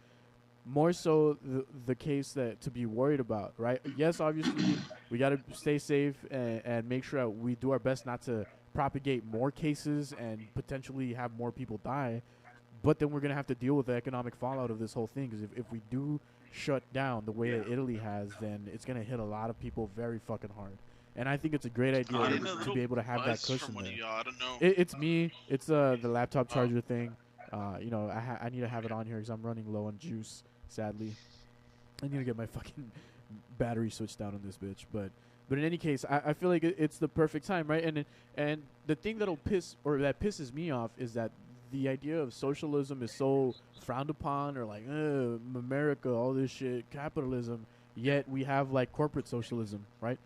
more so the case that to be worried about, right? Yes, obviously we got to stay safe and make sure that we do our best not to propagate more cases and potentially have more people die. But then we're going to have to deal with the economic fallout of this whole thing, because if we do shut down the way that Italy has, then it's going to hit a lot of people very fucking hard. And I think it's a great idea to be able to have that cushion there. I don't know. It's me. It's the laptop charger thing. I need to have it on here because I'm running low on juice, sadly. I need to get my fucking battery switched down on this bitch. But in any case, I feel like it's the perfect time, right? And the thing that pisses me off is that the idea of socialism is so frowned upon, or like America, all this shit, capitalism. Yet we have like corporate socialism, right?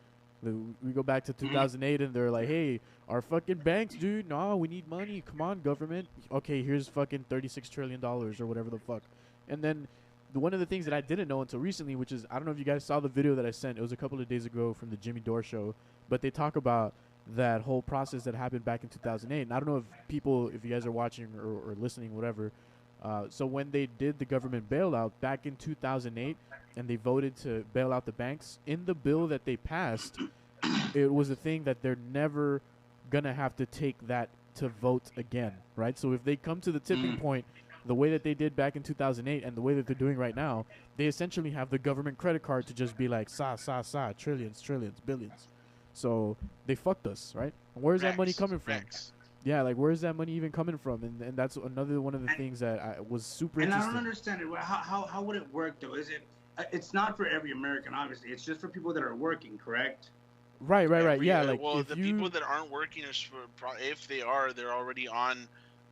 We go back to 2008 and they're like, hey, our fucking banks, dude, no, we need money. Come on, government. Okay, here's fucking $36 trillion or whatever the fuck. And then one of the things that I didn't know until recently, which is, I don't know if you guys saw the video that I sent. It was a couple of days ago from the Jimmy Dore show. But they talk about that whole process that happened back in 2008. And I don't know if you guys are watching or listening, whatever. So when they did the government bailout back in 2008 and they voted to bail out the banks, in the bill that they passed, it was a thing that they're never going to have to take that to vote again, right? So if they come to the tipping point the way that they did back in 2008 and the way that they're doing right now, they essentially have the government credit card to just be like, trillions, billions. So they fucked us, right? Where's that money coming from? Yeah, like where's that money even coming from? And that's another one of the things that I was super interesting. And I don't understand it. How would it work though? Is it? It's not for every American, obviously. It's just for people that are working, correct? Right. Yeah, like well, the people that aren't working if they are, they're already on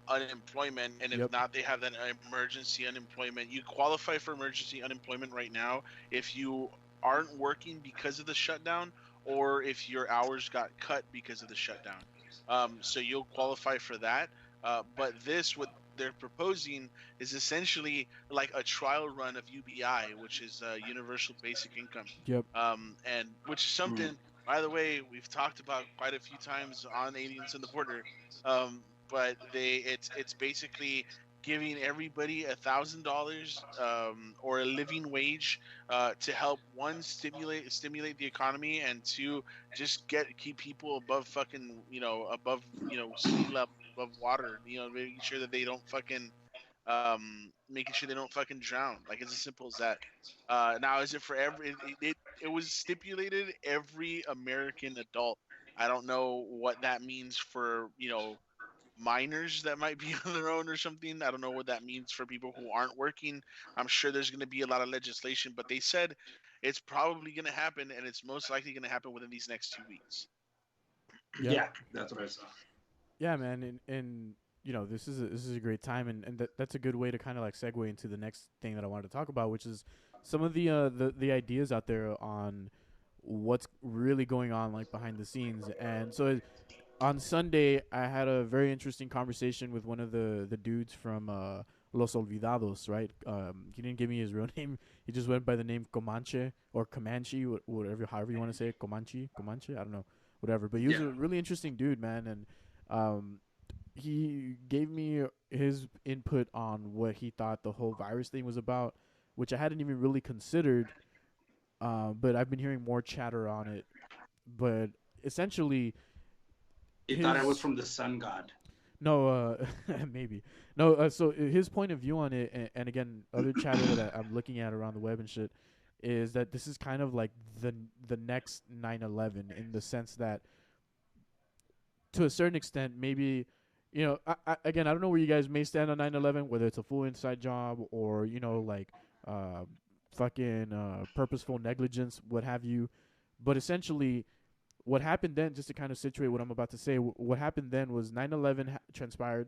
unemployment, and if not, they have that emergency unemployment. You qualify for emergency unemployment right now if you aren't working because of the shutdown, or if your hours got cut because of the shutdown. So you'll qualify for that. But what they're proposing is essentially like a trial run of UBI, which is Universal Basic Income. Yep. And which is something, by the way, we've talked about quite a few times on Aliens on the Border. But it's basically giving everybody $1,000 or a living wage to help, one, stimulate the economy, and two, just keep people above fucking sea level, above water, making sure that they don't fucking drown. Like, it's as simple as that. Now, is it for it was stipulated every American adult. I don't know what that means for minors that might be on their own or something. I don't know what that means for people who aren't working. I'm sure there's going to be a lot of legislation, but they said it's probably going to happen, and it's most likely going to happen within these next 2 weeks. Yeah, that's what I saw. Yeah, man, and this is a great time, and that's a good way to kind of like segue into the next thing that I wanted to talk about, which is some of the ideas out there on what's really going on like behind the scenes. And so on Sunday, I had a very interesting conversation with one of the dudes from Los Olvidados, right? He didn't give me his real name. He just went by the name Comanche or Comanche, however you want to say it. Comanche, I don't know, whatever. But he was a really interesting dude, man. And he gave me his input on what he thought the whole virus thing was about, which I hadn't even really considered. But I've been hearing more chatter on it. But essentially, he thought it was from the sun god. No, maybe. No, so his point of view on it, and again, other chatter that I'm looking at around the web and shit, is that this is kind of like the next 9/11, in the sense that, to a certain extent, maybe, I don't know where you guys may stand on 9/11, whether it's a full inside job or, purposeful negligence, what have you. But essentially, what happened then, just to kind of situate what I'm about to say, what happened then was 9/11 transpired.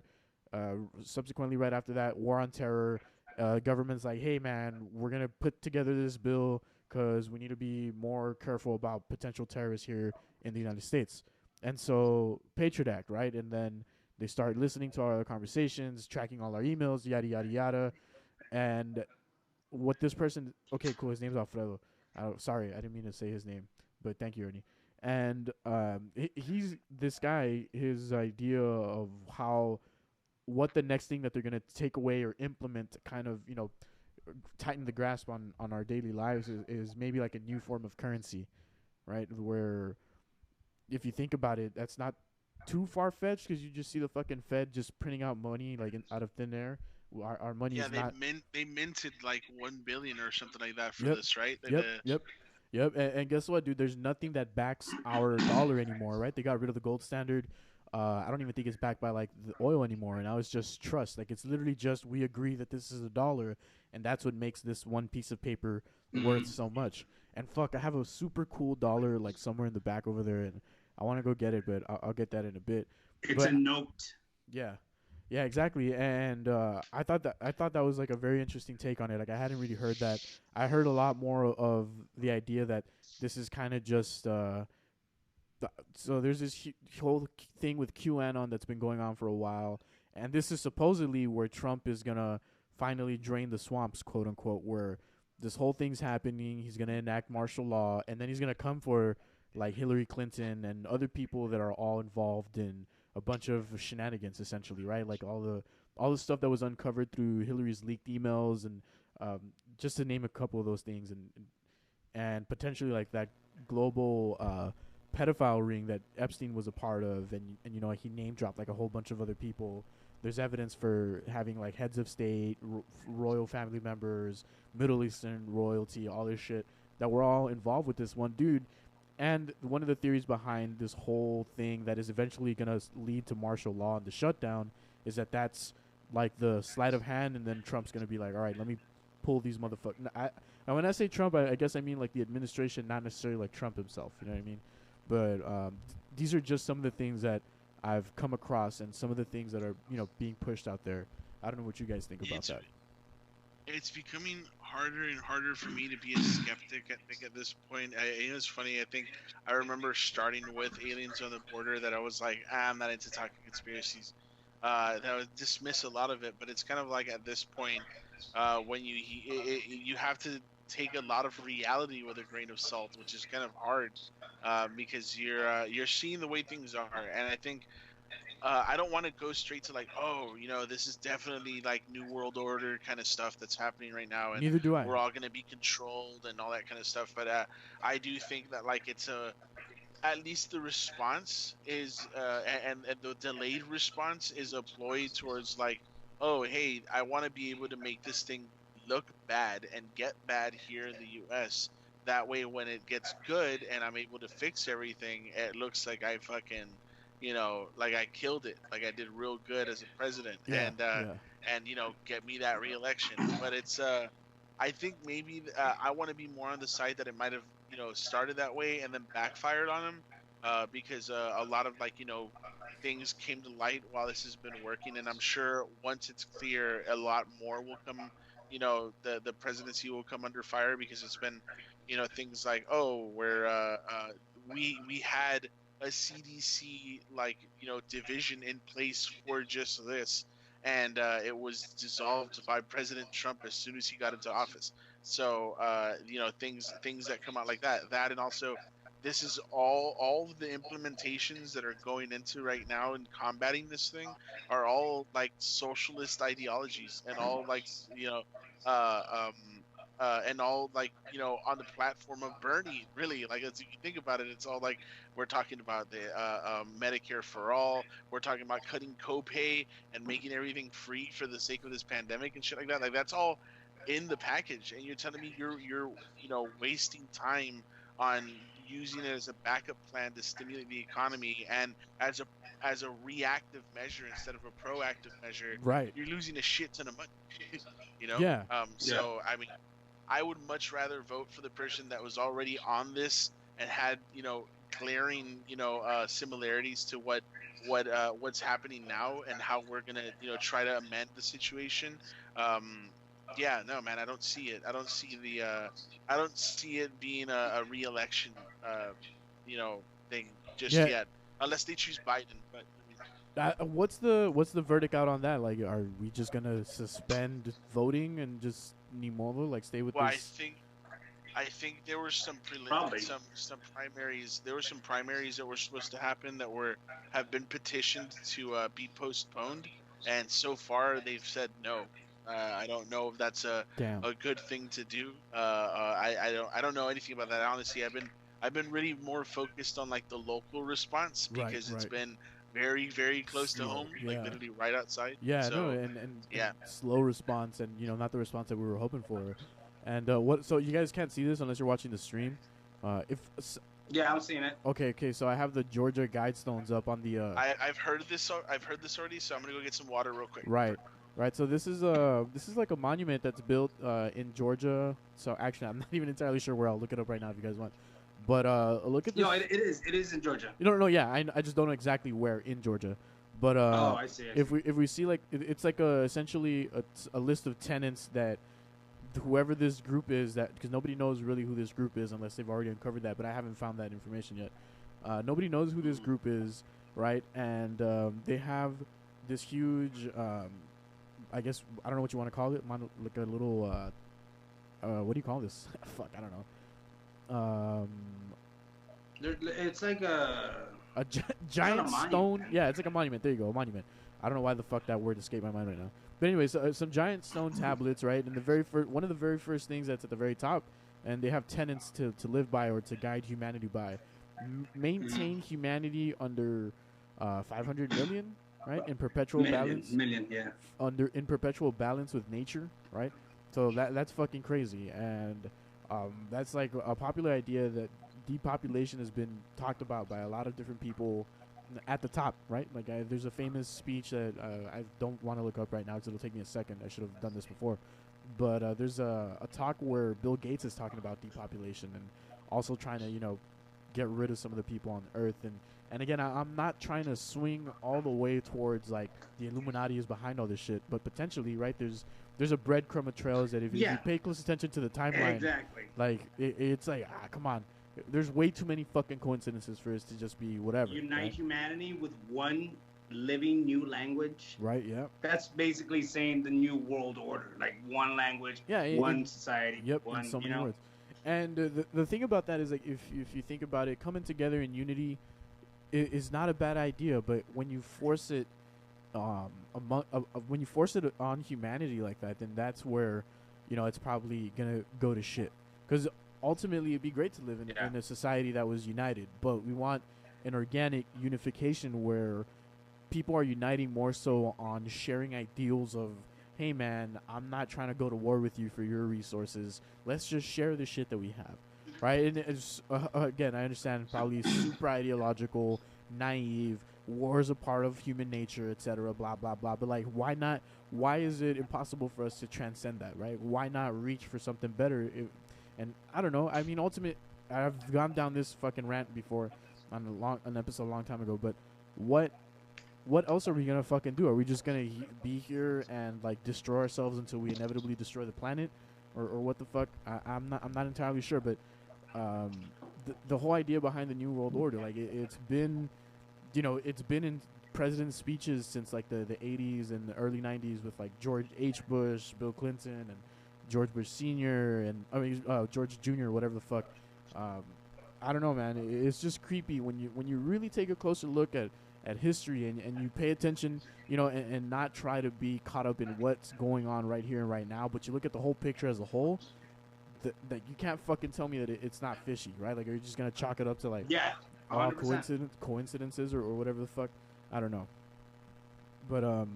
Subsequently, right after that, war on terror. Government's like, hey, man, we're going to put together this bill because we need to be more careful about potential terrorists here in the United States. And so, Patriot Act, right? And then they start listening to our conversations, tracking all our emails, yada, yada, yada. And what this person. Okay, cool. His name's Alfredo. Sorry, I didn't mean to say his name, but thank you, Ernie. And he's this guy. His idea of how what the next thing that they're gonna take away or implement to kind of tighten the grasp on our daily lives is maybe like a new form of currency, right? Where if you think about it, that's not too far fetched because you just see the fucking Fed just printing out money like out of thin air. Our money is not. They minted like 1 billion or something like that for Yep. this, right? Like Yep. And guess what, dude? There's nothing that backs our dollar anymore, right? They got rid of the gold standard. I don't even think it's backed by like the oil anymore, and now it's just trust. Like it's literally just we agree that this is a dollar, and that's what makes this one piece of paper worth so much. And fuck, I have a super cool dollar like somewhere in the back over there, and I want to go get it, but I'll get that in a bit. It's a note. Yeah, exactly. And I thought that was like a very interesting take on it. Like I hadn't really heard that. I heard a lot more of the idea that this is kind of just. So there's this whole thing with QAnon that's been going on for a while, and this is supposedly where Trump is gonna finally drain the swamps, quote unquote, where this whole thing's happening. He's gonna enact martial law, and then he's gonna come for like Hillary Clinton and other people that are all involved in a bunch of shenanigans, essentially, right? Like all the stuff that was uncovered through Hillary's leaked emails, and just to name a couple of those things, and potentially like that global pedophile ring that Epstein was a part of, and he name dropped like a whole bunch of other people. There's evidence for having like heads of state, royal family members, Middle Eastern royalty, all this shit that were all involved with this one dude. And one of the theories behind this whole thing that is eventually going to lead to martial law and the shutdown is that that's like the sleight of hand, and then Trump's going to be like, all right, let me pull these motherfuckers. Now, when I say Trump, I guess I mean like the administration, not necessarily like Trump himself. You know what I mean? But these are just some of the things that I've come across and some of the things that are, being pushed out there. I don't know what you guys think about that. It's becoming harder and harder for me to be a skeptic, I think, at this point. It's funny. I think I remember starting with aliens on the border that I was like, I'm not into talking conspiracies. That I would dismiss a lot of it, but it's kind of like at this point, when you have to take a lot of reality with a grain of salt, which is kind of hard, because you're seeing the way things are, and I think I don't want to go straight to like, this is definitely like New World Order kind of stuff that's happening right now, and neither do I. We're all going to be controlled and all that kind of stuff. But I do think that like it's at least the response is and the delayed response is a ploy towards like, oh hey, I want to be able to make this thing look bad and get bad here in the U.S. That way, when it gets good and I'm able to fix everything, it looks like I fucking, like I killed it, like I did real good as a president, and get me that re-election. But it's, I think maybe I want to be more on the side that it might have, started that way and then backfired on him, because a lot of like, things came to light while this has been working, and I'm sure once it's clear, a lot more will come. The presidency will come under fire because it's been, things like, where we had a CDC like division in place for just this, and it was dissolved by President Trump as soon as he got into office. So things that come out like that, and also this is all of the implementations that are going into right now in combating this thing are all like socialist ideologies, and all like and all like on the platform of Bernie. Really, like as you think about it, it's all like we're talking about the Medicare for all. We're talking about cutting copay and making everything free for the sake of this pandemic and shit like that. Like that's all in the package, and you're telling me you're wasting time on using it as a backup plan to stimulate the economy and as a reactive measure instead of a proactive measure. Right. You're losing a shit ton of money. Yeah. So I mean, I would much rather vote for the person that was already on this and had glaring similarities to what's happening now and how we're gonna try to amend the situation. No, man, I don't see it. I don't see it being a re-election thing just yet, unless they choose Biden. But What's the verdict out on that? Like, are we just gonna suspend voting and just Nimolo, like stay with Well, this? I think there were some Probably. some primaries. There were some primaries that were supposed to happen that have been petitioned to be postponed, and so far they've said no. I don't know if that's a Damn. good thing to do. I don't know anything about that. Honestly, I've been really more focused on like the local response because it's been very, very close to home, like literally right outside. Yeah, so, no, and yeah, slow response, and not the response that we were hoping for. And what? So you guys can't see this unless you're watching the stream. Yeah, I'm seeing it. Okay. So I have the Georgia Guidestones up on the. I've heard this. I've heard this already. So I'm gonna go get some water real quick. Right. So this is like a monument that's built in Georgia. So actually, I'm not even entirely sure where. I'll look it up right now if you guys want. But look at this. No, it is in Georgia. You don't know? Yeah, I just don't know exactly where in Georgia. But I see. If we see like it's like essentially a list of tenants that whoever this group is, that because nobody knows really who this group is unless they've already uncovered that, but I haven't found that information yet. Nobody knows who this group is, right? And they have this huge, I guess I don't know what you want to call it, like a little, what do you call this? Fuck, I don't know. It's like a giant stone. Yeah, it's like a monument. There you go, a monument. I don't know why the fuck that word escaped my mind right now. But anyways, some giant stone tablets, right? And one of the very first things that's at the very top, and they have tenets to live by or to guide humanity by. Maintain humanity under 500 million, right? In perpetual balance. Million, yeah. In perpetual balance with nature, right? So that's fucking crazy, and that's like a popular idea that depopulation has been talked about by a lot of different people at the top, right? Like there's a famous speech that I don't want to look up right now because it'll take me a second. I should have done this before. But there's a talk where Bill Gates is talking about depopulation and also trying to, get rid of some of the people on Earth. And again, I'm not trying to swing all the way towards like the Illuminati is behind all this shit, but potentially, right? There's a breadcrumb of trails that if you pay close attention to the timeline, exactly, like it's like come on. There's way too many fucking coincidences for us to just be whatever. Unite humanity with one living new language. Right, yeah. That's basically saying the new world order. Like one language, one society. Yep, in so many words. And the thing about that is, like, if you think about it, coming together in unity is not a bad idea. But when you force it, when you force it on humanity like that, then that's where, it's probably gonna go to shit. Because ultimately, it'd be great to live in a society that was united, but we want an organic unification where people are uniting more so on sharing ideals of, hey man, I'm not trying to go to war with you for your resources. Let's just share the shit that we have, right? And it's again, I understand probably super ideological, naive. War is a part of human nature, etc. Blah blah blah. But like, why not? Why is it impossible for us to transcend that, right? Why not reach for something better? And I don't know. I mean, I've gone down this fucking rant before on an episode a long time ago. But what else are we gonna fucking do? Are we just gonna be here and like destroy ourselves until we inevitably destroy the planet, or what the fuck? I'm not entirely sure. But the whole idea behind the New World Order, like it's been, it's been in president's speeches since like the 80s and the early 90s with like George H. Bush, Bill Clinton, and George Bush Sr. and George Jr. whatever the fuck. I don't know, man. It's just creepy when you really take a closer look at history and you pay attention, and not try to be caught up in what's going on right here and right now, but you look at the whole picture as a whole. That you can't fucking tell me that it's not fishy, right? Like, are you just gonna chalk it up to like all coincidences or whatever the fuck? I don't know. But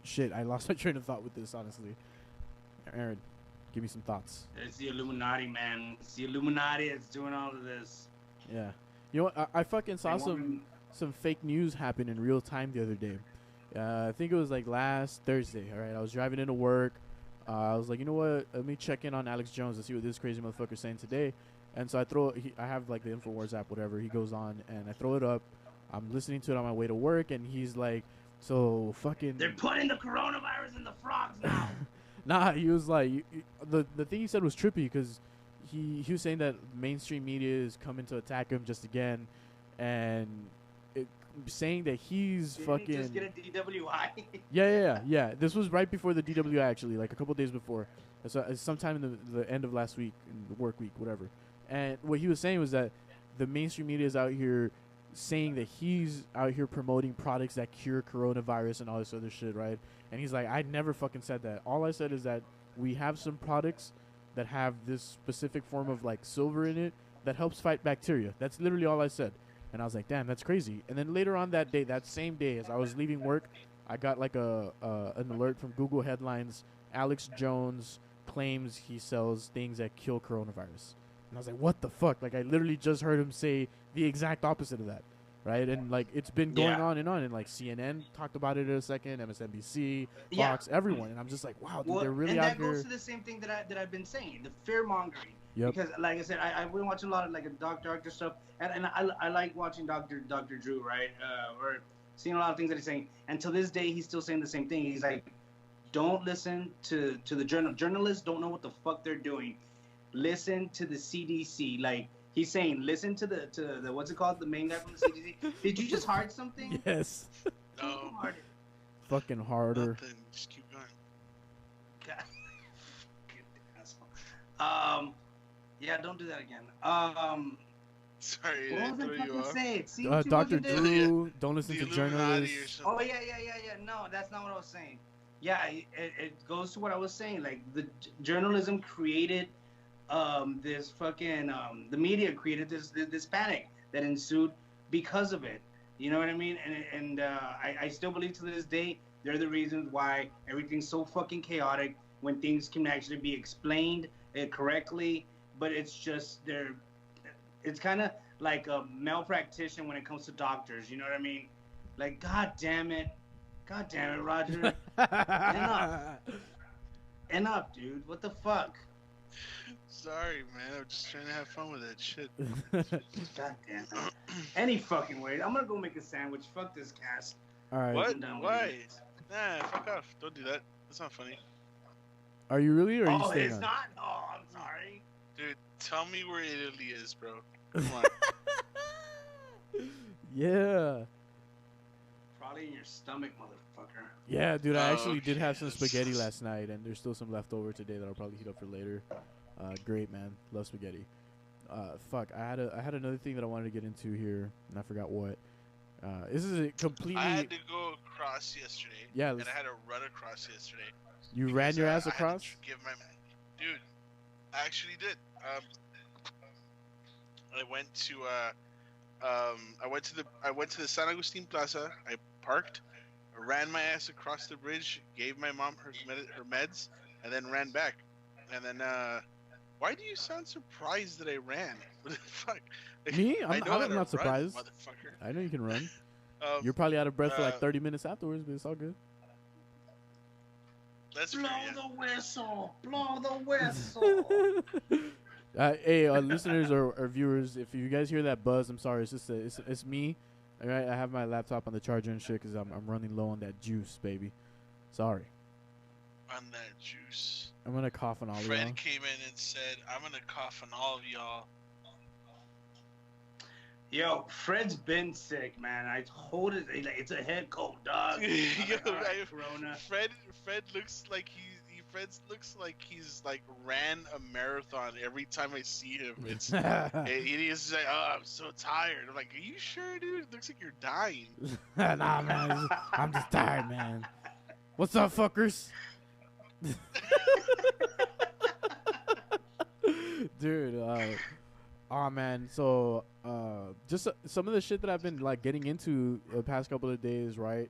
shit, I lost my train of thought with this, honestly. Aaron, give me some thoughts. It's the Illuminati, man. It's the Illuminati that's doing all of this. Yeah. You know what? I fucking saw some fake news happen in real time the other day. I think it was like last Thursday. All right, I was driving into work. I was like, you know what? Let me check in on Alex Jones and see what this crazy motherfucker's saying today. And so I have like the InfoWars app, whatever. He goes on and I throw it up. I'm listening to it on my way to work, and he's like, so fucking. They're putting the coronavirus in the frogs now. Nah, he was like, the thing he said was trippy because he was saying that mainstream media is coming to attack him just again, and saying that he's Didn't fucking. he just get a DWI? Yeah. This was right before the DWI, actually, like a couple days before. So, sometime in the end of last week, in the work week, whatever. And what he was saying was that the mainstream media is out here saying that he's out here promoting products that cure coronavirus and all this other shit, right? And he's like, I never fucking said that. All I said is that we have some products that have this specific form of like silver in it that helps fight bacteria. That's literally all I said. And I was like, damn, that's crazy. And then later on that day, that same day, as I was leaving work, I got like an alert from Google headlines. Alex Jones claims he sells things that kill coronavirus. And I was like, what the fuck? Like, I literally just heard him say the exact opposite of that, right? And, like, it's been going on. And, like, CNN talked about it in a second, MSNBC, Fox, everyone. And I'm just like, wow, dude, they're really out here. And that goes to the same thing that I've been saying, the fear-mongering. Yep. Because, like I said, I've been watching a lot of, like, doctor stuff. And I like watching Dr. Drew, right? Or seeing a lot of things that he's saying. And to this day, he's still saying the same thing. He's like, don't listen to the journalists don't know what the fuck they're doing. Listen to the CDC. Like he's saying, listen to the what's it called? The main guy from the CDC. Did you just hard something? Yes. No. Fucking harder. Nothing. Just keep going. God. Asshole. Yeah, don't do that again. Sorry, what was I fucking saying? See Dr. Drew, don't listen to journalists. Oh yeah. No, that's not what I was saying. Yeah, it goes to what I was saying. Like the journalism created this fucking the media created this panic that ensued because of it. You know what I mean? And I still believe to this day they're the reasons why everything's so fucking chaotic when things can actually be explained correctly. But it's just it's kind of like a malpractice when it comes to doctors. You know what I mean? Like, God damn it, Roger. Enough, dude. What the fuck? Sorry, man. I'm just trying to have fun with that shit. God damn it. Any fucking way. I'm gonna go make a sandwich. Fuck this cast. All right. What? Why? Nah, fuck off. Don't do that. That's not funny. Are you really, or are you Oh, staying it's on? not? Oh, I'm sorry. Dude, tell me where Italy is, bro. Come on. Yeah. Probably in your stomach, motherfucker. Yeah, dude, I actually did have some spaghetti last night, and there's still some left over today that I'll probably heat up for later. Great, man. Love spaghetti. Fuck, I had another thing that I wanted to get into here, and I forgot what. This is a completely... I had to go across yesterday. Yeah. And I had to run across yesterday. You ran your ass across? I had to give my... Dude, I actually did. I went to the San Agustin Plaza. I parked, ran my ass across the bridge, gave my mom her meds, and then ran back. And then, why do you sound surprised that I ran? What the fuck? Me? I'm not surprised. Run, motherfucker. I know you can run. You're probably out of breath for like 30 minutes afterwards, but it's all good. That's blow fair, yeah. the whistle. Blow the whistle. Hey, listeners or viewers, if you guys hear that buzz, I'm sorry. It's just it's me. All right, I have my laptop on the charger and shit because I'm running low on that juice, baby. Sorry. On that juice. I'm gonna cough on all of y'all. Fred came in and said, "I'm gonna cough on all of y'all." Yo, Fred's been sick, man. I told it, it's a head cold, dog. Corona. Fred looks like he's like ran a marathon every time I see him. It's he's like, oh, I'm so tired. I'm like, are you sure, dude? It looks like you're dying. Nah, man. I'm just tired, man. What's up, fuckers? Dude, oh man, so just some of the shit that I've been like getting into the past couple of days, right?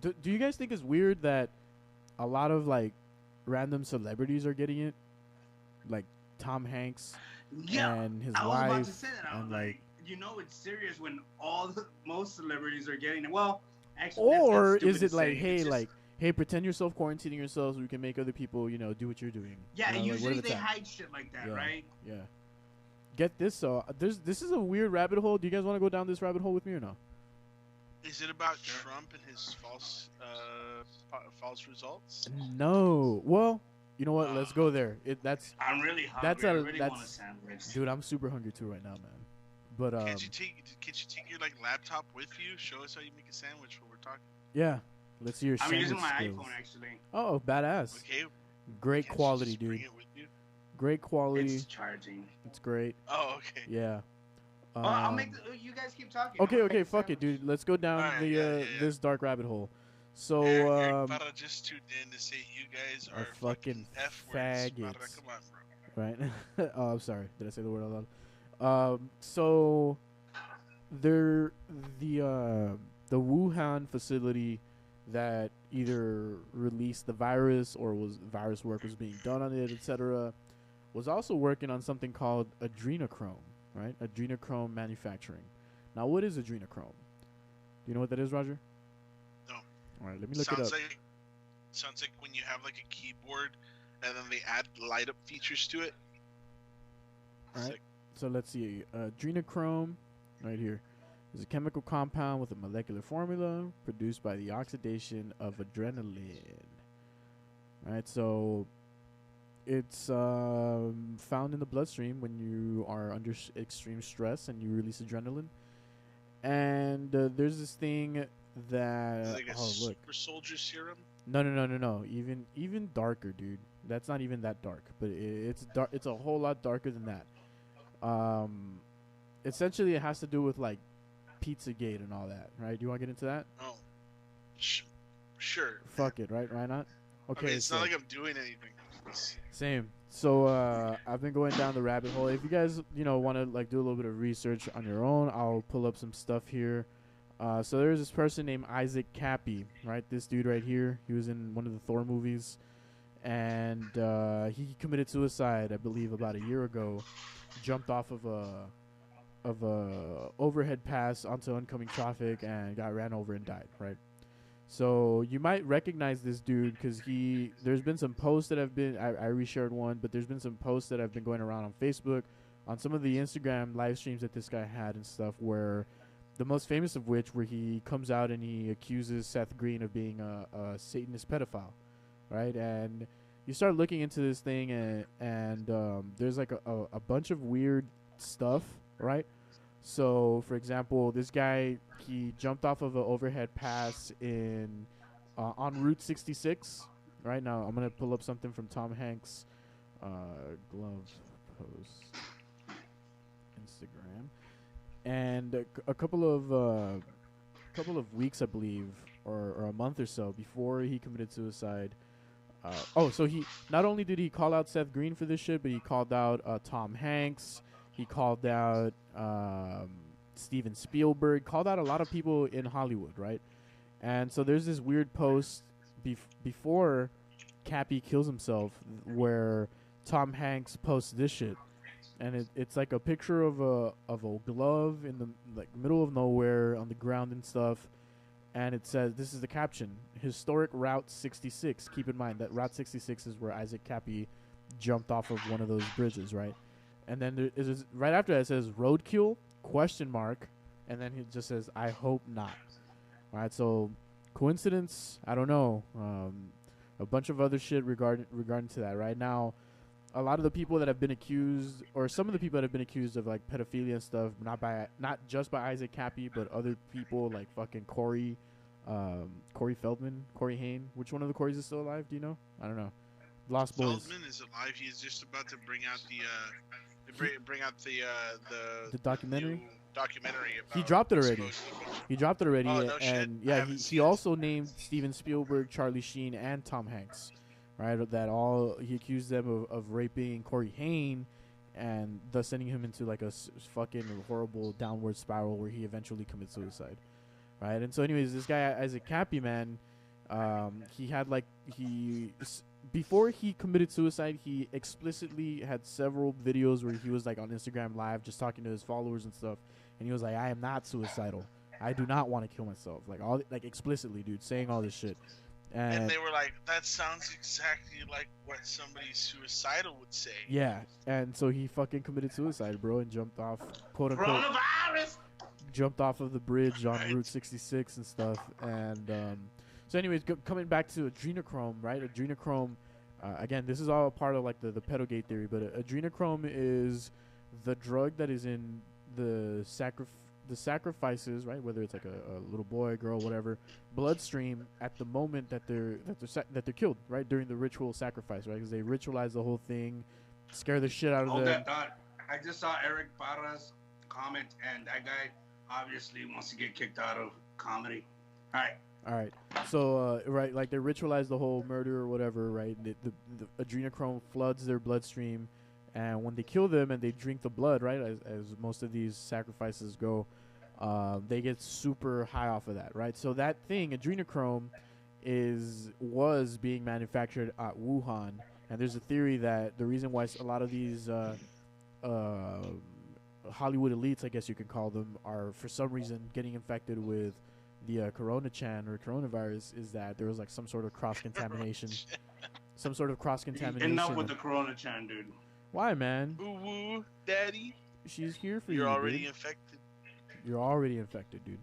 Do you guys think it's weird that a lot of like random celebrities are getting it, like Tom Hanks and his wife? I was about to say that. I was like, you know, it's serious when most celebrities are getting it. Well, actually, or that's is it like, hey, hey, pretend you're self-quarantining yourself so we can make other people, you know, do what you're doing. Yeah, you know, usually like, they hide shit like that, right? Yeah. Get this, so this is a weird rabbit hole. Do you guys want to go down this rabbit hole with me or no? Is it about Trump and his false results? No. Well, you know what? Let's go there. I'm really hungry. I really want a sandwich. Dude, I'm super hungry too right now, man. But Can't you take your like laptop with you? Show us how you make a sandwich while we're talking. yeah, let's see your I'm sandwich using my skills. iPhone actually. Oh, badass. Okay. Great Can't quality, you just dude. bring it with you? Great quality. It's charging. It's great. Oh, okay. Yeah. Well, I'll make. You guys keep talking. Okay, fuck it, dude. Let's go down Alright, the this dark rabbit hole. So Eric Barra just tuned in to say you guys are fucking F words. Barra, faggots. come on, bro. right? Oh, I'm sorry. Did I say the word out loud? So the Wuhan facility that either released the virus or was virus work was being done on it, etc., was also working on something called adrenochrome, right? Adrenochrome manufacturing. Now, what is adrenochrome? Do you know what that is, Roger? No. All right, let me look it up. Sounds like when you have like a keyboard and then they add light up features to it. All right. So let's see. Adrenochrome, right here, is a chemical compound with a molecular formula produced by the oxidation of adrenaline. All right. So it's found in the bloodstream when you are under extreme stress and you release adrenaline. And there's this thing that like a super soldier serum. No. Even darker, dude. That's not even that dark, but it's dark. It's a whole lot darker than that. Essentially, it has to do with like Pizzagate and all that, right? Do you want to get into that? Oh, sure. Fuck it, right? Why not? Okay. I mean, it's not like I'm doing anything. Same. So I've been going down the rabbit hole. If you guys, want to like do a little bit of research on your own, I'll pull up some stuff here. So there's this person named Isaac Cappy, right? This dude right here. He was in one of the Thor movies, and he committed suicide, I believe, about a year ago. Jumped off of a overhead pass onto oncoming traffic and got ran over and died, right? So you might recognize this dude because there's been some posts that have been, I reshared one, but there's been some posts that have been going around on Facebook, on some of the Instagram live streams that this guy had and stuff, where the most famous of which, where he comes out and he accuses Seth Green of being a Satanist pedophile, right? And you start looking into this thing and there's like a bunch of weird stuff, right? So, for example, this guy, he jumped off of an overhead pass on Route 66. Right now, I'm going to pull up something from Tom Hanks' glove post, Instagram. And a couple of weeks, I believe, or a month or so before he committed suicide. So he not only did he call out Seth Green for this shit, but he called out Tom Hanks. He called out Steven Spielberg, called out a lot of people in Hollywood, right? And so there's this weird post before Cappy kills himself where Tom Hanks posts this shit. And it's like a picture of a glove in the middle of nowhere on the ground and stuff. And it says, this is the caption, Historic Route 66. Keep in mind that Route 66 is where Isaac Cappy jumped off of one of those bridges, right? And then right after that it says roadkill ? And then he just says, I hope not. All right, so coincidence? I don't know. A bunch of other shit regarding to that. Right now, a lot of the people that have been accused, or some of the people that have been accused of like pedophilia and stuff, not just by Isaac Cappy, but other people like fucking Corey Feldman, Corey Haim. Which one of the Corys is still alive? Do you know? I don't know. Lost Boys. Feldman is alive. He's just about to bring out the documentary. New documentary about he dropped it already. Oh, no And shit. yeah, he also named Steven Spielberg, Charlie Sheen, and Tom Hanks. Right, he accused them of raping Corey Haim, and thus sending him into like a fucking horrible downward spiral where he eventually commits suicide. Right, and so anyways, this guy Isaac Cappy, man, before he committed suicide, he explicitly had several videos where he was like on Instagram Live just talking to his followers and stuff, and he was like, I am not suicidal. I do not want to kill myself. Like explicitly, dude, saying all this shit. And they were like, that sounds exactly like what somebody suicidal would say. Yeah, and so he fucking committed suicide, bro, and jumped off, quote unquote, coronavirus. Jumped off of the bridge on Route 66 and stuff. And so anyways, coming back to adrenochrome, right? Adrenochrome, again, this is all part of like the pedogate theory, but adrenochrome is the drug that is in the sacrifices, right? Whether it's like a little boy, girl, whatever, bloodstream at the moment that they're killed, right? During the ritual sacrifice, right? Because they ritualize the whole thing, scare the shit out of Hold them. that thought. I just saw Eric Parra's comment, and that guy obviously wants to get kicked out of comedy. All right. So, right, like they ritualize the whole murder or whatever, right? The adrenochrome floods their bloodstream, and when they kill them and they drink the blood, right, as most of these sacrifices go, they get super high off of that, right? So that thing, adrenochrome, was being manufactured at Wuhan, and there's a theory that the reason why a lot of these Hollywood elites, I guess you could call them, are for some reason getting infected with the coronavirus is that there was like some sort of cross-contamination. Enough with the Corona-chan, dude. Why, man? Woo, daddy. She's here for you. You're already dude. infected. You're already infected, dude.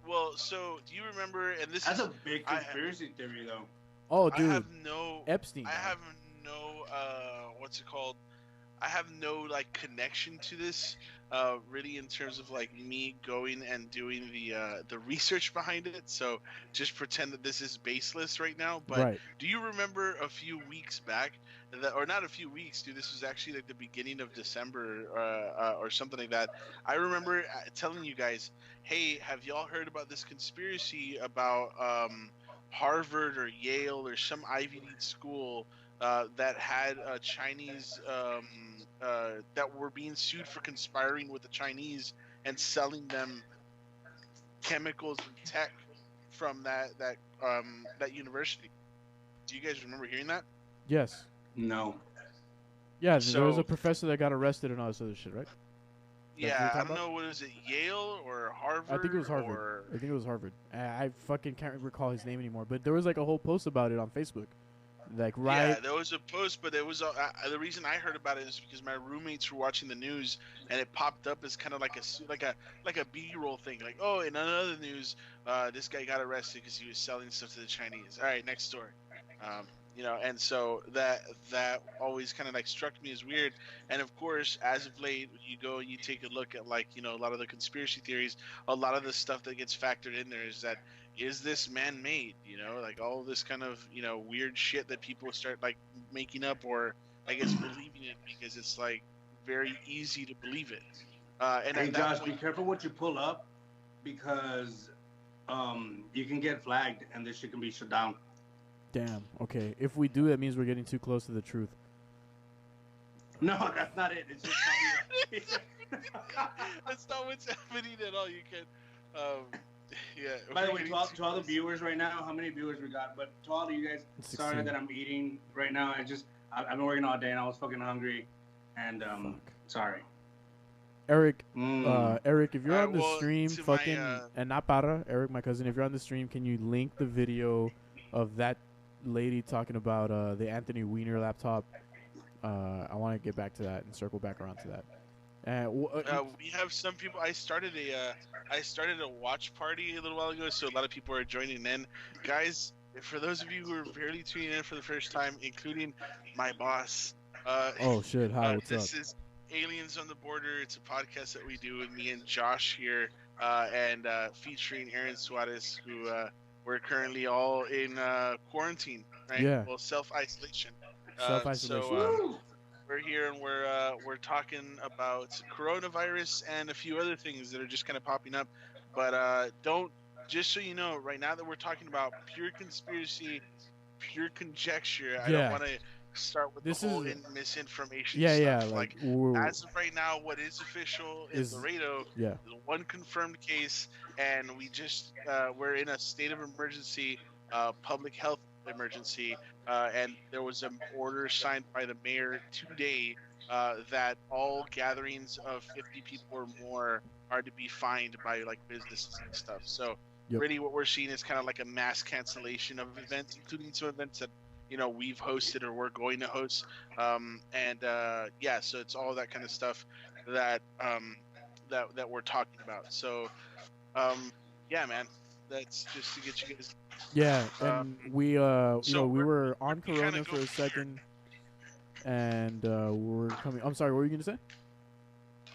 Well, so do you remember? And that's a big conspiracy theory, though. Oh, dude. I have no Epstein. I have no what's it called? I have no like connection to this, really, in terms of like me going and doing the research behind it. So just pretend that this is baseless right now. But do you remember a few weeks back, or not a few weeks, dude? This was actually like the beginning of December or something like that. I remember telling you guys, hey, have y'all heard about this conspiracy about Harvard or Yale or some Ivy League school that had Chinese that were being sued for conspiring with the Chinese and selling them chemicals and tech from that university? Do you guys remember hearing that? Yes. No. Yeah, there was a professor that got arrested and all this other shit, right? Yeah, I don't know. What is it, Yale or Harvard? I think it was Harvard. I fucking can't recall his name anymore. But there was like a whole post about it on Facebook. Yeah, there was a post, but it was the reason I heard about it is because my roommates were watching the news and it popped up as kind of like a B-roll thing. Like, oh, in another news, this guy got arrested because he was selling stuff to the Chinese. All right, next story. And so that always kind of like struck me as weird. And of course, as of late, you go and you take a look at a lot of the conspiracy theories. A lot of the stuff that gets factored in there is that, is this man-made? Like all this kind of weird shit that people start like making up, or I guess believing it because it's like very easy to believe it. Hey Josh, be careful what you pull up, because you can get flagged and this shit can be shut down. Damn. Okay. If we do, that means we're getting too close to the truth. No, that's not it. It's just that's not what's happening at all. You can, yeah. By the way, to all the viewers right now, how many viewers we got? But to all of you guys, 16. sorry that I'm eating right now. I've been working all day and I was fucking hungry, and sorry. Eric, if you're on the stream, fucking, my, and not para, Eric, my cousin, if you're on the stream, can you link the video of that lady talking about the Anthony Weiner laptop? I want to get back to that and circle back around to that. We have some people. I started a watch party a little while ago, so a lot of people are joining in. Guys, for those of you who are barely tuning in for the first time, including my boss. Oh shit! Hi, what's up? This is Aliens on the Border. It's a podcast that we do with me and Josh here, and featuring Aaron Suarez, who we're currently all in quarantine, right? Yeah. Well, self-isolation. Self-isolation. So we're here and we're talking about coronavirus and a few other things that are just kind of popping up. But just so you know, right now that we're talking about pure conspiracy, pure conjecture, I don't want to start with the whole misinformation stuff. Yeah. Like as of right now, what is official is Laredo. Yeah. There's one confirmed case, and we just we're in a state of emergency, public health emergency, and there was an order signed by the mayor today that all gatherings of 50 people or more are to be fined by like businesses and stuff. So really, what we're seeing is kind of like a mass cancellation of events, including some events that we've hosted or we're going to host, so it's all that kind of stuff that that we're talking about. So man, that's just to get you guys. Yeah, and we we were on Corona for a second, and we're coming. I'm sorry, what were you gonna say?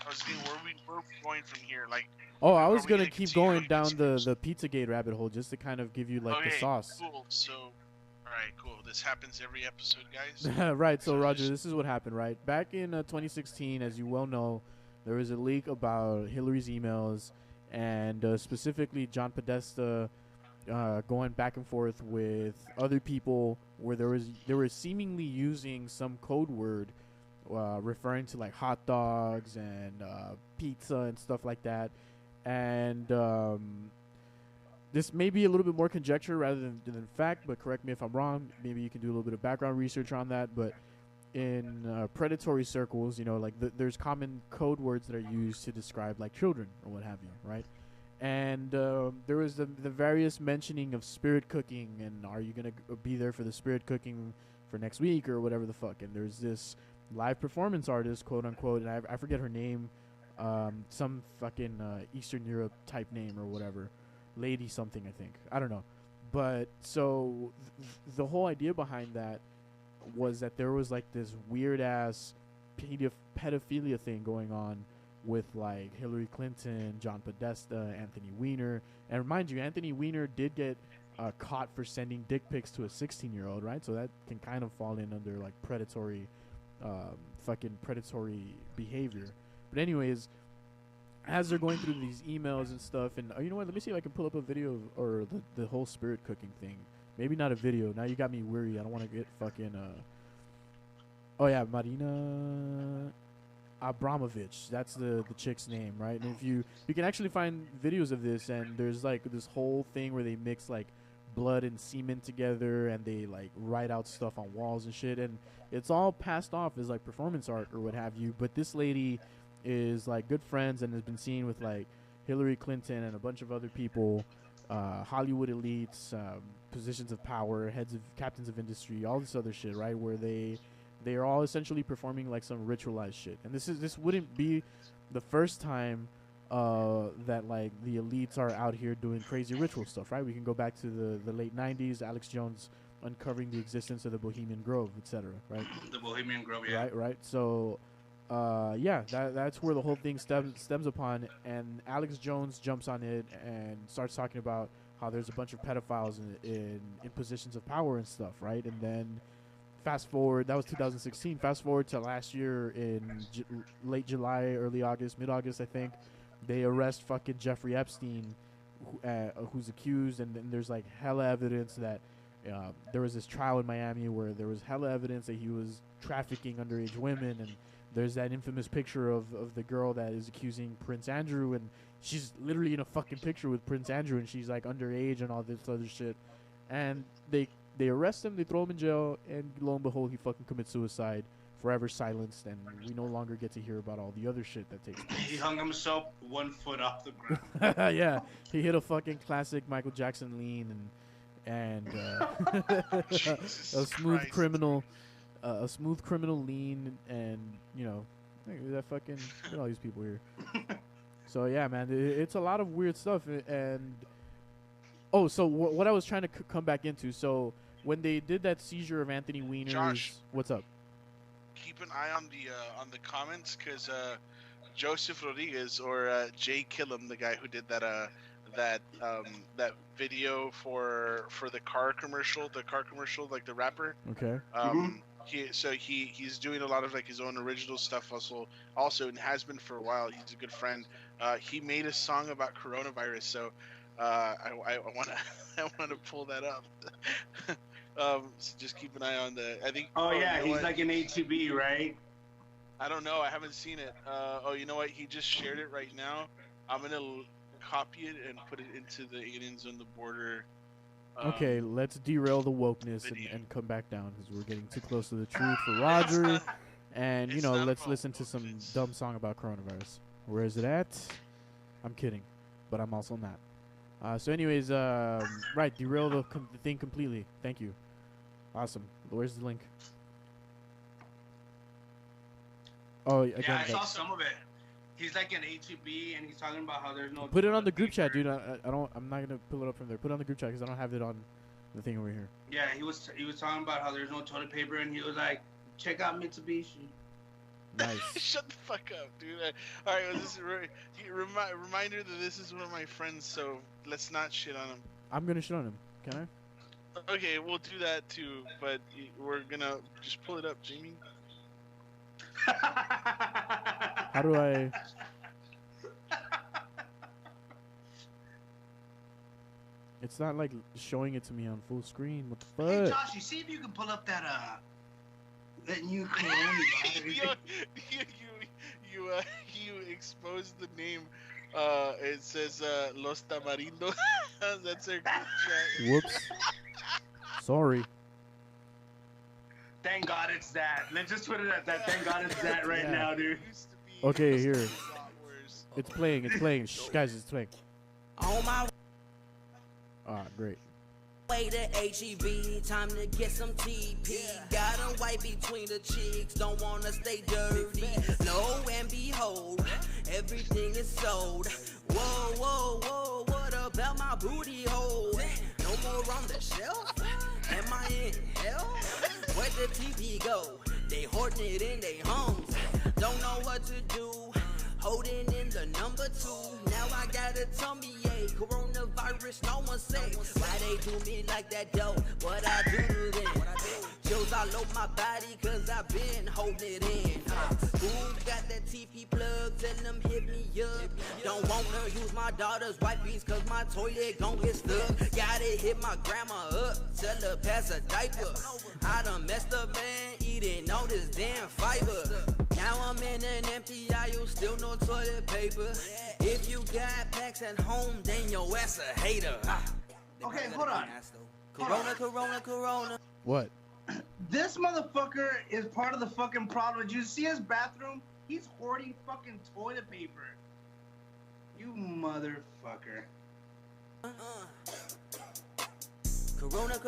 I was getting where are we going from here? Like, Oh, I are was we gonna gonna keep continue going on down the conspiracy? Pizzagate rabbit hole just to kind of give you like the Okay, sauce. cool. So, all right, cool. This happens every episode, guys. Right. So So Roger, just this is what happened. Right back in 2016, as you well know, there was a leak about Hillary's emails, and specifically John Podesta going back and forth with other people, where they were seemingly using some code word referring to like hot dogs and pizza and stuff like that, and this may be a little bit more conjecture rather than fact, but correct me if I'm wrong. Maybe you can do a little bit of background research on that. But in predatory circles, you know, like there's common code words that are used to describe like children or what have you, right? And there was the various mentioning of spirit cooking, and are you gonna be there for the spirit cooking for next week or whatever the fuck? And there's this live performance artist, quote unquote, and I forget her name, some fucking Eastern Europe type name or whatever, lady something I think, I don't know. But so the whole idea behind that was that there was like this weird ass pedophilia thing going on with like Hillary Clinton, John Podesta, Anthony Weiner. And mind you, Anthony Weiner did get caught for sending dick pics to a 16-year-old, right? So that can kind of fall in under like predatory, fucking predatory behavior. But anyways, as they're going through these emails and stuff, and you know what? Let me see if I can pull up a video or the whole spirit cooking thing. Maybe not a video. Now you got me weary. I don't want to get fucking. Oh yeah, Marina Abramovich. That's the chick's name, right? And if you can actually find videos of this, and there's like this whole thing where they mix like blood and semen together, and they like write out stuff on walls and shit, and it's all passed off as like performance art or what have you. But this lady is like good friends and has been seen with like Hillary Clinton and a bunch of other people, Hollywood elites, positions of power, heads of captains of industry, all this other shit, right? Where they are all essentially performing like some ritualized shit. And this wouldn't be the first time that like the elites are out here doing crazy ritual stuff, right? We can go back to the late 90s, Alex Jones uncovering the existence of the Bohemian Grove, etc., right? The Bohemian Grove, yeah. Right. So yeah, that's where the whole thing stems upon, and Alex Jones jumps on it and starts talking about how there's a bunch of pedophiles in positions of power and stuff, right? And then fast forward, that was 2016. Fast forward to last year in late July, early August, mid-August, I think, they arrest fucking Jeffrey Epstein, who's accused, and there's like hella evidence that there was this trial in Miami where there was hella evidence that he was trafficking underage women, and there's that infamous picture of the girl that is accusing Prince Andrew, and she's literally in a fucking picture with Prince Andrew, and she's like underage and all this other shit. And they arrest him, they throw him in jail, and lo and behold, he fucking commits suicide, forever silenced, and we no longer get to hear about all the other shit that takes place. He hung himself 1 foot off the ground. Yeah, he hit a fucking classic Michael Jackson lean, and a smooth criminal. A smooth criminal lean, and you know, that fucking look at all these people here. So yeah, man, it's a lot of weird stuff. And oh, so what I was trying to come back into. So when they did that seizure of Anthony Weiner's, Josh, what's up? Keep an eye on the comments, because Joseph Rodriguez, or Jay Killam, the guy who did that video for the car commercial, like the rapper. Okay. He's doing a lot of like his own original stuff also, and has been for a while. He's a good friend. He made a song about coronavirus, so I wanna pull that up. So just keep an eye on I think. Oh yeah, you know he's what? like an A2B, right? I don't know. I haven't seen it. You know what? He just shared it right now. I'm gonna copy it and put it into the Aliens on the Border. Okay, let's derail the wokeness and come back down, because we're getting too close to the truth for Roger. And you know, let's listen to some dumb song about coronavirus. Where is it at? I'm kidding, but I'm also not. So anyways, right, derail the thing completely. Thank you. Awesome. Where's the link? Oh, again, yeah, I saw some of it. He's like an A2B, and he's talking about how there's no. Put it on the group chat, dude. I'm not gonna pull it up from there. Put it on the group chat because I don't have it on the thing over here. Yeah, he was talking about how there's no toilet paper, and he was like, "Check out Mitsubishi." Nice. Shut the fuck up, dude. All right, well, this is reminder that this is one of my friends, so let's not shit on him. I'm gonna shit on him. Can I? Okay, we'll do that too, but we're gonna just pull it up, Jamie. How do I? It's not like showing it to me on full screen. What the fuck? Hey, Josh, you see if you can pull up that new coronavirus. you exposed the name. It says Los Tamarindos. That's our group chat. Whoops. Sorry. Thank God it's that. Let's just put it at that. Thank God it's that right now, dude. Okay, here. It's playing. It's playing. Shh, guys, it's playing. On my Ah, great. way to HEB, time to get some TP. Gotta wipe between the cheeks, don't wanna stay dirty. Lo and behold, everything is sold. Whoa, whoa, whoa, what about my booty hole? No more on the shelf? Am I in hell? Where'd the TP go? They hoarding it in their homes. Don't know what to do. Holding in the number 2. Now I got a tummy ache. Coronavirus, no one safe. Why they do me like that, though? What I do to them? Chills all over my body, cause I been holding it in. Who got that TP plug? Tell them hit me up. Don't wanna use my daughter's wipes, cause my toilet gon' get stuck. Gotta hit my grandma up. Tell her pass a diaper. I done messed up, man, eating all this damn fiber. Now I'm in an empty aisle, still no toilet paper. If you got packs at home, then your ass a hater. Okay, hold on. Corona. What? This motherfucker is part of the fucking problem. Did you see his bathroom? He's hoarding fucking toilet paper. You motherfucker. Corona.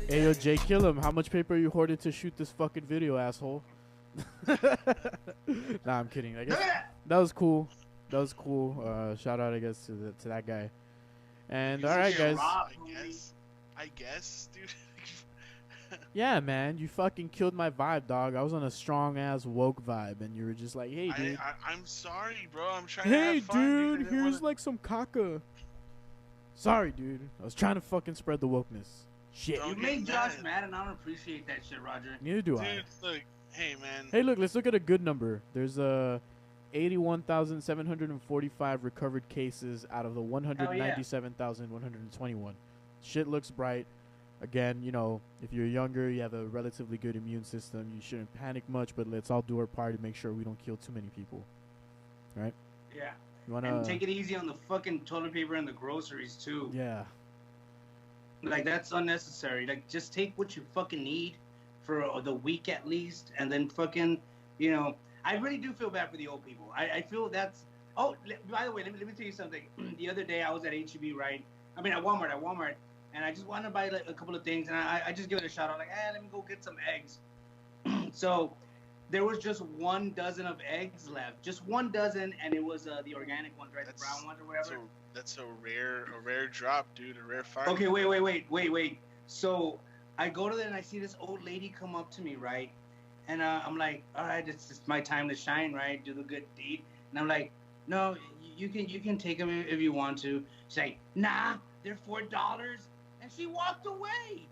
Hey, yo, Jay, kill him. How much paper you hoarded to shoot this fucking video, asshole? Nah, I'm kidding. I guess that was cool. Shout out, I guess, to that guy. And all right, guys. I guess, dude. Yeah, man, you fucking killed my vibe, dog. I was on a strong ass woke vibe, and you were just like, "Hey, dude." I'm sorry, bro. I'm trying to Hey, have fun, dude. Here's like some caca. Sorry, dude. I was trying to fucking spread the wokeness. Shit. You made Josh mad, and I don't appreciate that shit, Roger. Neither do I. Dude, look. Hey, man. Hey, look. Let's look at a good number. There's 81,745 recovered cases out of the 197,121. Shit looks bright. Again, you know, if you're younger, you have a relatively good immune system. You shouldn't panic much, but let's all do our part to make sure we don't kill too many people. Right? Yeah. You wanna And take it easy on the fucking toilet paper and the groceries too. Yeah. Like, that's unnecessary. Like, just take what you fucking need for the week at least, and then fucking, you know, I really do feel bad for the old people. I feel that's. Oh, by the way, let me tell you something. The other day I was at HEB, right? I mean, at Walmart. And I just wanted to buy like a couple of things, and I just give it a shout out, like, let me go get some eggs. So there was just 1 dozen of eggs left, just 1 dozen, and it was the organic ones, right? The brown ones or whatever. That's a rare drop, dude, a rare find. Okay, wait. So I go to there and I see this old lady come up to me, right? And I'm like, all right, it's my time to shine, right? Do the good deed. And I'm like, no, you can take them if you want to. She's like, nah, they're $4. And she walked away.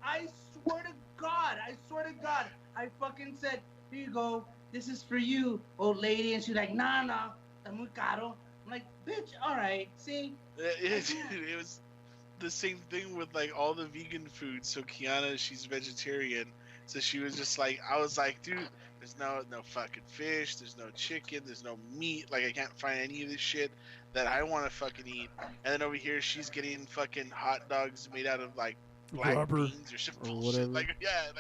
I swear to God. I fucking said, here you go. This is for you, old lady. And she's like, nah, está muy caro. I'm like, bitch, all right, see? It was the same thing with, like, all the vegan food. So Kiana, she's vegetarian. So she was just like, I was like, dude, there's no fucking fish. There's no chicken. There's no meat. Like, I can't find any of this shit that I want to fucking eat. And then over here, she's getting fucking hot dogs made out of, like, black rubber beans or some or bullshit. whatever. Like, yeah,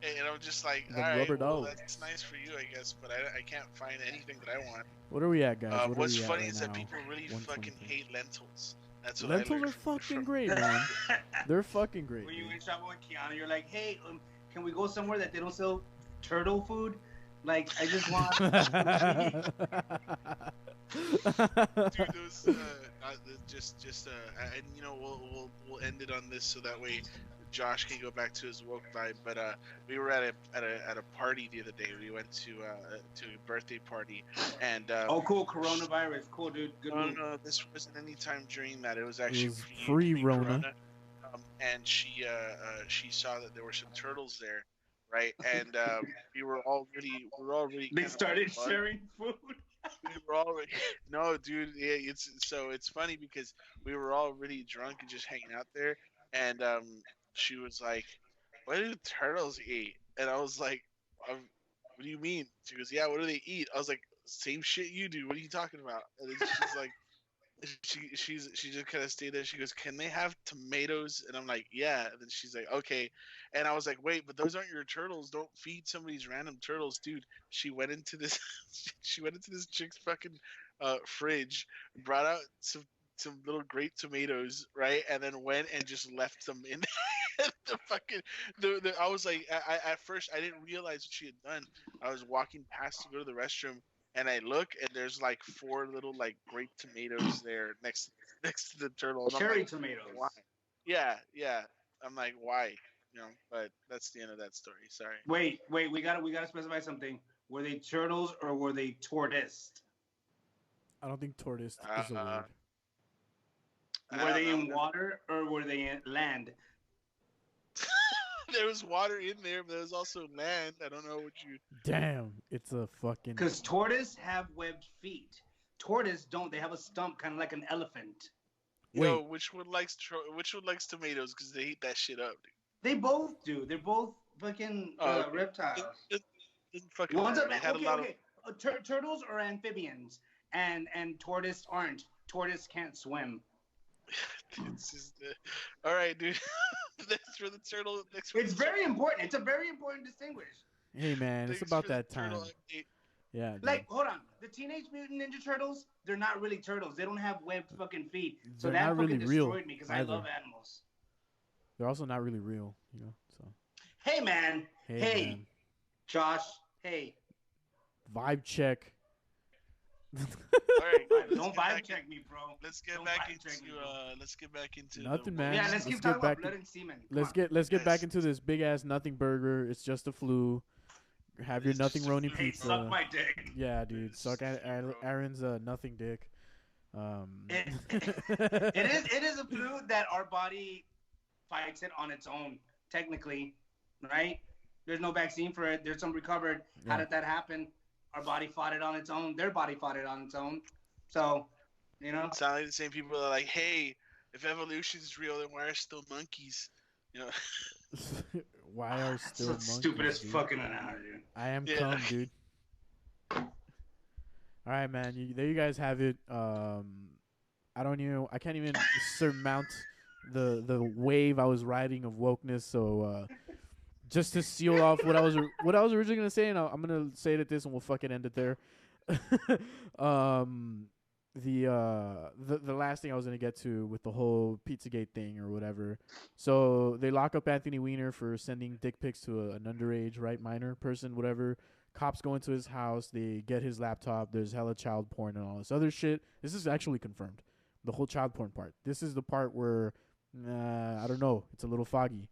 and I'm just like, The all right, rubber well, dog. that's nice for you, I guess, but I can't find anything that I want. What are we at, guys? What What's are we funny at is right that now? people really fucking hate lentils. That's what Lentils I are learned fucking great, man. They're fucking great. When you in trouble with Kiana, you're like, hey, can we go somewhere that they don't sell turtle food? Like, I just want. Dude, those, and you know, we'll end it on this so that way Josh can go back to his woke vibe, but we were at a party the other day. We went to a birthday party, and oh, cool, coronavirus, cool, dude, good move. No, this wasn't any time during that. It was actually free Rona. Corona. And she saw that there were some turtles there, right? And we were already They started sharing food. We were already no, dude. Yeah, it's funny because we were already drunk and just hanging out there, and she was like, "What do turtles eat?" And I was like, "What do you mean?" She goes, "Yeah, what do they eat?" I was like, "Same shit you do. What are you talking about?" And then she's like, she just kind of stayed there. She goes, "Can they have tomatoes?" And I'm like, "Yeah." And then she's like, "Okay." And I was like, "Wait, but those aren't your turtles. Don't feed some of these random turtles, dude." She went into this chick's fucking fridge, brought out some little grape tomatoes, right? And then went and just left them in the fucking I was like, I at first I didn't realize what she had done. I was walking past to go to the restroom, and I look, and there's like 4 little like grape tomatoes there next to the turtle. And Cherry like, tomatoes. Why? Yeah. I'm like, why? You know, but that's the end of that story. Sorry. Wait, we gotta specify something. Were they turtles or were they tortoise? I don't think tortoise is a word. Were they in water or were they in land? There was water in there, but there was also land. I don't know what you. Damn, it's a fucking. Because tortoise have webbed feet. Tortoise don't. They have a stump, kind of like an elephant. Yo, which one likes tomatoes? Because they eat that shit up, dude. They both do. They're both fucking reptiles. One's okay. Turtles are amphibians, and tortoise aren't. Tortoise can't swim. All right, dude. That's for the turtle. It's very important. It's a very important distinguish. Hey, man, it's about that time. Yeah. Dude. Like, hold on. The Teenage Mutant Ninja Turtles, they're not really turtles. They don't have webbed fucking feet. So they're that not fucking really destroyed me because I love animals. They're also not really real, you know. So. Hey, man. Hey. Man. Josh. Hey. Vibe check. All right, don't vibe check me, bro. Let's get back into nothing, man. Yeah, let's keep talking about blood and semen. Let's get back into this big ass nothing burger. It's just a flu. Have your nothing Roni pizza. Suck my dick. Yeah, dude. Suck Aaron's nothing dick. It is a flu that our body fights it on its own, technically, right? There's no vaccine for it. There's some recovered. Yeah. How did that happen? Our body fought it on its own. Their body fought it on its own. So, you know. Sound like the same people that are like, hey, if evolution's real, then why are still monkeys? You know. Why are still monkeys? Stupidest dude? Fucking analogy. I am cum, dude. All right, man. There you guys have it. I can't even surmount the wave I was riding of wokeness. So just to seal off what I was originally gonna say, and I'm gonna say it at this, and we'll fucking end it there. The last thing I was gonna get to with the whole Pizzagate thing or whatever. So they lock up Anthony Weiner for sending dick pics to an underage, right, minor person, whatever. Cops go into his house. They get his laptop. There's hella child porn and all this other shit. This is actually confirmed. The whole child porn part. This is the part where I don't know. It's a little foggy.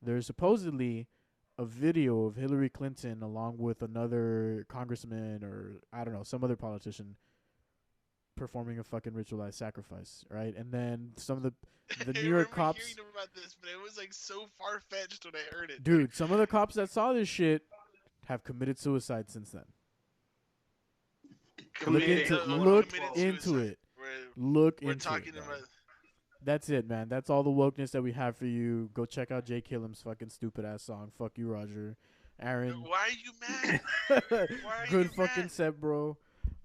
There's supposedly a video of Hillary Clinton along with another congressman or I don't know, some other politician performing a fucking ritualized sacrifice, right? And then some of the New York cops. I remember hearing about this, but it was like so far fetched when I heard it. Dude, some of the cops that saw this shit have committed suicide since then. Look into it. We're talking about. That's it, man. That's all the wokeness that we have for you. Go check out Jay Killam's fucking stupid ass song. Fuck you, Roger. Aaron. Why are you mad? Good fucking set, bro.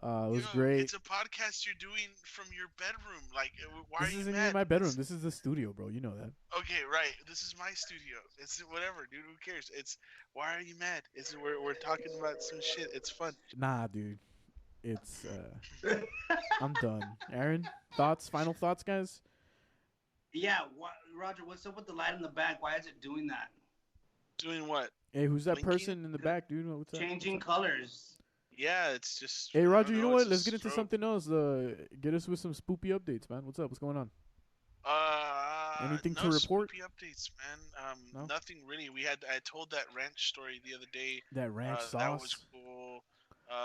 It was great. It's a podcast you're doing from your bedroom. Like, why are you mad? This isn't even my bedroom. This is the studio, bro. You know that. Okay, right. This is my studio. It's whatever, dude. Who cares? It's why are you mad? We're talking about some shit. It's fun. Nah, dude. It's I'm done. Aaron, final thoughts, guys? Yeah, Roger, what's up with the light in the back? Why is it doing that? Doing what? Hey, who's that person in the back, dude? What's up? Changing colors. Yeah, it's just... Hey, Roger, you know what? Let's get into something else. Get us with some spoopy updates, man. What's up? What's going on? Anything No to report? spoopy updates, man. No? Nothing really. I told that ranch story the other day. That ranch That was sauce. cool.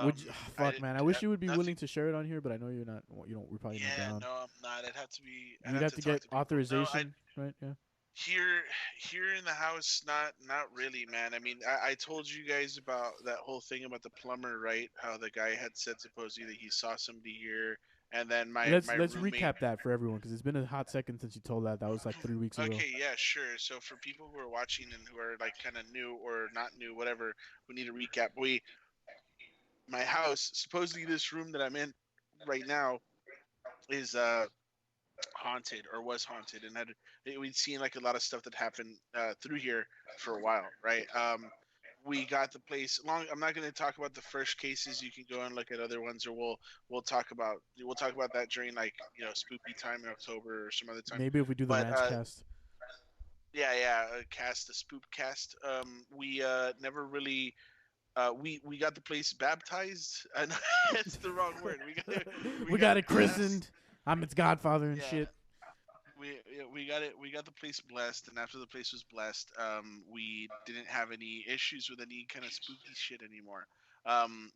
Would fuck, man. I wish you would be Nothing. willing to share it on here, but I know you're not. You don't. We're probably not Yeah, down. no, I'm not. I'd have to be. I'd You'd have have to to talk get to people. No, I authorization, right? Yeah. here in the house, not really, man. I mean, I told you guys about that whole thing about the plumber, right? How the guy had said supposedly that he saw somebody here, and then my Let's roommate. recap that for everyone because it's been a hot second since you told that. That was like 3 weeks ago. Okay, yeah, sure. So for people who are watching and who are like kind of new or not new, whatever, we need a recap. My house, supposedly this room that I'm in right now is haunted or was haunted, and we'd seen like a lot of stuff that happened through here for a while, right? We got the place long. I'm not going to talk about the first cases. You can go and look at other ones, or we'll talk about that during like spooky time in October or some other time. Maybe if we do the ranch cast. Yeah, cast the spook cast. We never really. We got the place baptized. That's the wrong word. We got it christened. I'm its godfather and shit. We got it. We got the place blessed, and after the place was blessed, we didn't have any issues with any kind of spooky shit anymore.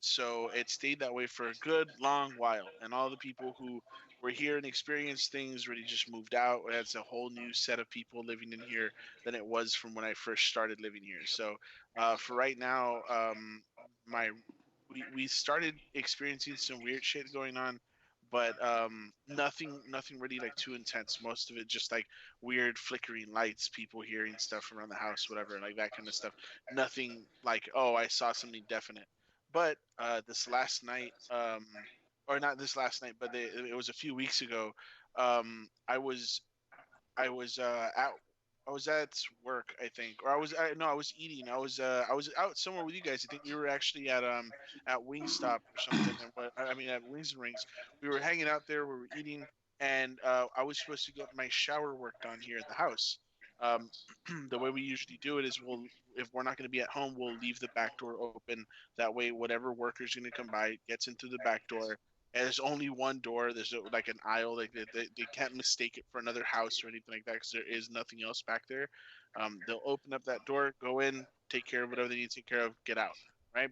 So it stayed that way for a good long while, and all the people who were here and experienced things really just moved out. It's a whole new set of people living in here than it was from when I first started living here. So for right now, we started experiencing some weird shit going on, but nothing really like too intense. Most of it just like weird flickering lights, people hearing stuff around the house, whatever, like that kind of stuff. Nothing like, oh, I saw something definite. But this last night, or not this last night, but it was a few weeks ago. I was at work, I think, or I was eating. I was out somewhere with you guys. I think we were actually at Wingstop or something. At Wings and Rings. We were hanging out there. We were eating, and I was supposed to get my shower work done here at the house. The way we usually do it is if we're not going to be at home, we'll leave the back door open. That way, whatever worker's going to come by gets into the back door. And there's only one door. There's like an aisle. Like they can't mistake it for another house or anything like that because there is nothing else back there. They'll open up that door, go in, take care of whatever they need to take care of, get out. Right.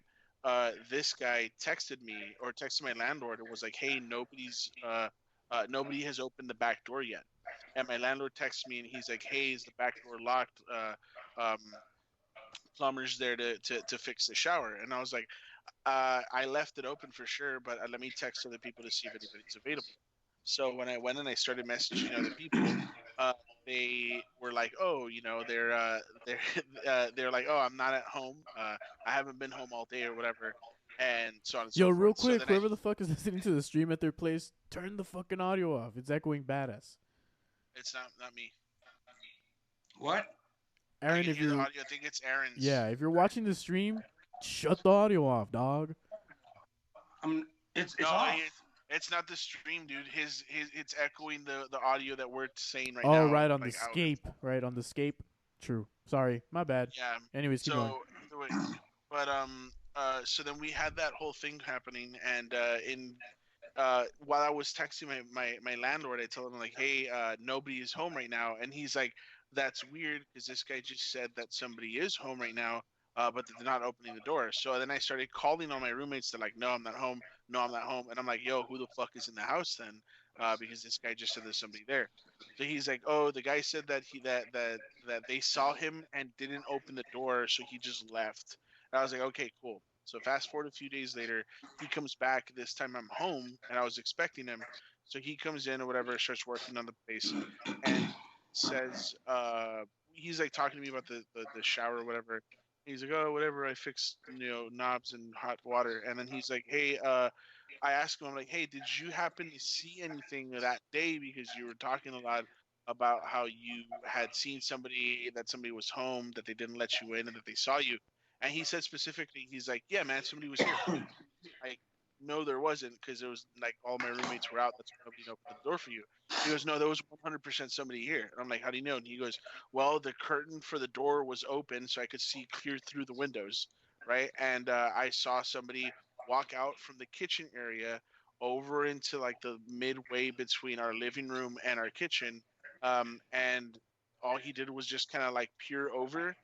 This guy texted me or texted my landlord and was like, "Hey, nobody has opened the back door yet." And my landlord texts me and he's like, "Hey, is the back door locked? Plumber's there to fix the shower." And I was like, I left it open for sure, but let me text other people to see if anybody's available. So when I went and I started messaging other people, they were like, "Oh, they're like, oh, I'm not at home. I haven't been home all day or whatever." And so on and so Yo, forth. real quick, whoever the fuck is listening to the stream at their place, turn the fucking audio off. It's echoing badass. It's not me. What? Aaron, if you're, I think it's Aaron's. Yeah, if you're watching the stream, shut the audio off, dog. It's no, off. It's not the stream, dude. It's echoing the audio that we're saying right now. Oh, right on the Skype. Right on the Skype. True. Sorry, my bad. Yeah. Anyways, keep going. But so then we had that whole thing happening, and while I was texting my landlord, I told him like, "Hey, nobody is home right now," and he's like, "That's weird because this guy just said that somebody is home right now, but they're not opening the door." So then I started calling on my roommates. They're like, "No, I'm not home. No, I'm not home." And I'm like, "Yo, who the fuck is in the house then?" Because this guy just said there's somebody there. So he's like, "Oh, the guy said that that they saw him and didn't open the door, so he just left." And I was like, "Okay, cool." So fast forward a few days later, he comes back. This time I'm home, and I was expecting him. So he comes in or whatever, starts working on the place, and says, he's like talking to me about the shower or whatever. He's like, "Oh, whatever, I fixed, knobs and hot water." And then he's like, "Hey, I asked him, I'm like, "Hey, did you happen to see anything that day? Because you were talking a lot about how you had seen that somebody was home, that they didn't let you in, and that they saw you." And he said specifically, he's like, "Yeah, man, somebody was here." Like, no, there wasn't, because it was like all my roommates were out. That's why nobody opened the door for you. He goes, "No, there was 100% somebody here." And I'm like, "How do you know?" And he goes, "Well, the curtain for the door was open, so I could see clear through the windows, right? And I saw somebody walk out from the kitchen area over into like the midway between our living room and our kitchen, And all he did was just kind of like peer over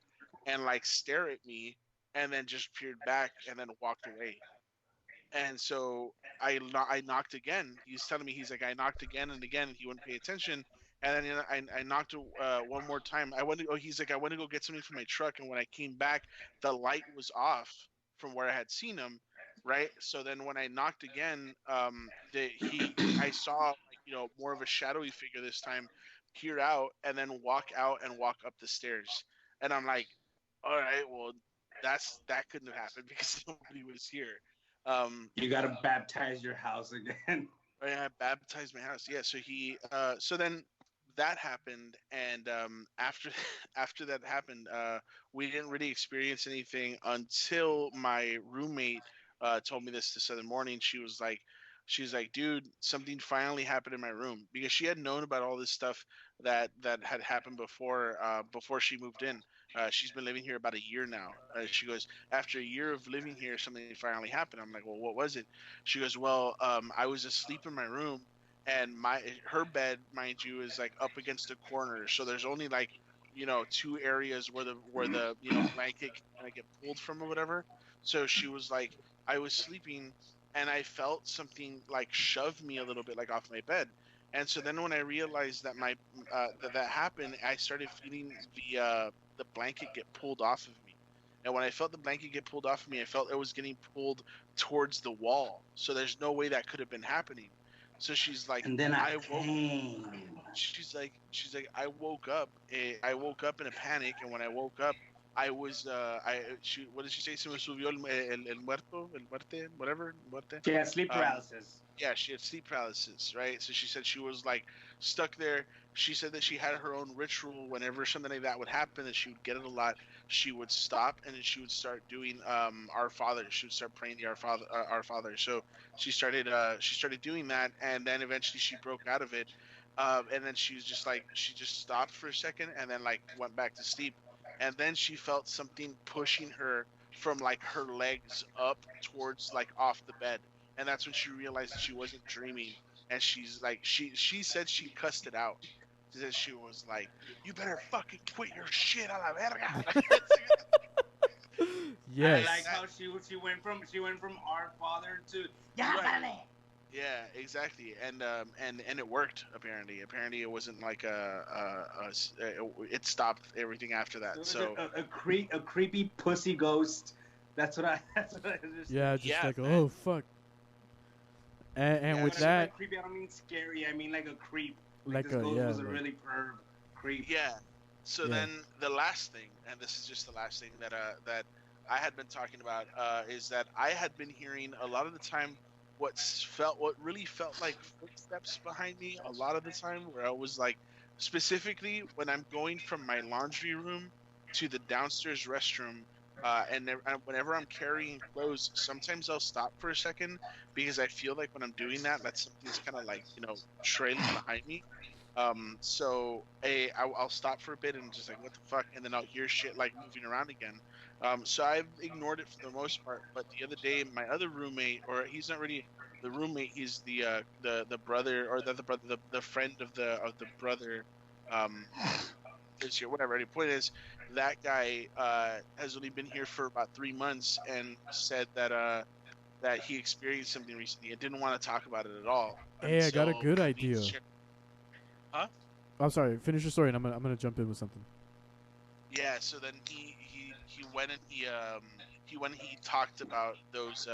and like stare at me, and then just peered back and then walked away. And so I knocked again. He's telling me, he's like, I knocked again and again, and he wouldn't pay attention. And then, you know, I knocked one more time. I went to, oh, he's like, I went to go get something from my truck, and when I came back, the light was off from where I had seen him, right? So then when I knocked again, I saw, like, you know, more of a shadowy figure this time, peer out and then walk out and walk up the stairs. And I'm like, all right, well, that couldn't have happened because nobody was here. You gotta baptize your house again. I baptized my house. Yeah. So so then that happened, and after after that happened, we didn't really experience anything until my roommate told me this other morning. She's like, dude, something finally happened in my room, because she had known about all this stuff that had happened before she moved in. She's been living here about a year now. She goes, after a year of living here, something finally happened. I'm like, well, what was it? She goes, well, I was asleep in my room, and her bed, mind you, is like up against the corner. So there's only like, you know, two areas where the you know, blanket can get pulled from or whatever. So she was like, I was sleeping, and I felt something like shove me a little bit, like off my bed. And so then when I realized that that happened, I started feeling the blanket get pulled off of me. And when I felt the blanket get pulled off of me, I felt it was getting pulled towards the wall. So there's no way that could have been happening. So she's like, and then I woke. She's like, I woke up. I woke up in a panic, and when I woke up, I was what did she say? Se me subió el muerto, el muerte, whatever, muerte. She had sleep paralysis. Yeah, she had sleep paralysis, right? So she said she was like stuck there. She said that she had her own ritual. Whenever something like that would happen, that she would get it a lot, she would stop, and then she would start doing Our Father. She would start praying the Our Father. So she started doing that, and then eventually she broke out of it. And then she was just like, she just stopped for a second, and then like went back to sleep. And then she felt something pushing her from like her legs up towards like off the bed. And that's when she realized that she wasn't dreaming. And she's like, she said she cussed it out. She said she was like, you better fucking quit your shit a la verga. Yes. I like how she went from Our Father to right. Yeah, exactly, and it worked. Apparently, it wasn't like it stopped everything after that. So a creepy pussy ghost. That's what I just. Yeah, just like, man. Oh fuck. And with that, creepy, I don't mean scary. I mean like a creep. Like this ghost was a really perv creep. Yeah. So then the last thing, and this is just the last thing that I had been talking about, is that I had been hearing a lot of the time what really felt like footsteps behind me a lot of the time, where I was like, specifically when I'm going from my laundry room to the downstairs restroom, and whenever I'm carrying clothes, sometimes I'll stop for a second because I feel like when I'm doing that something's kind of like, you know, trailing behind me. So I'll stop for a bit and just like, what the fuck, and then I'll hear shit like moving around again. So I've ignored it for the most part. But the other day, my other roommate, or he's not really the roommate, he's the brother, or the friend of the brother, is here, whatever. The point is, that guy has only been here for about 3 months, and said that he experienced something recently and didn't want to talk about it at all. Hey, I got a good idea. Huh? I'm sorry. Finish your story, and I'm gonna jump in with something. Yeah. So then he went and he talked about those.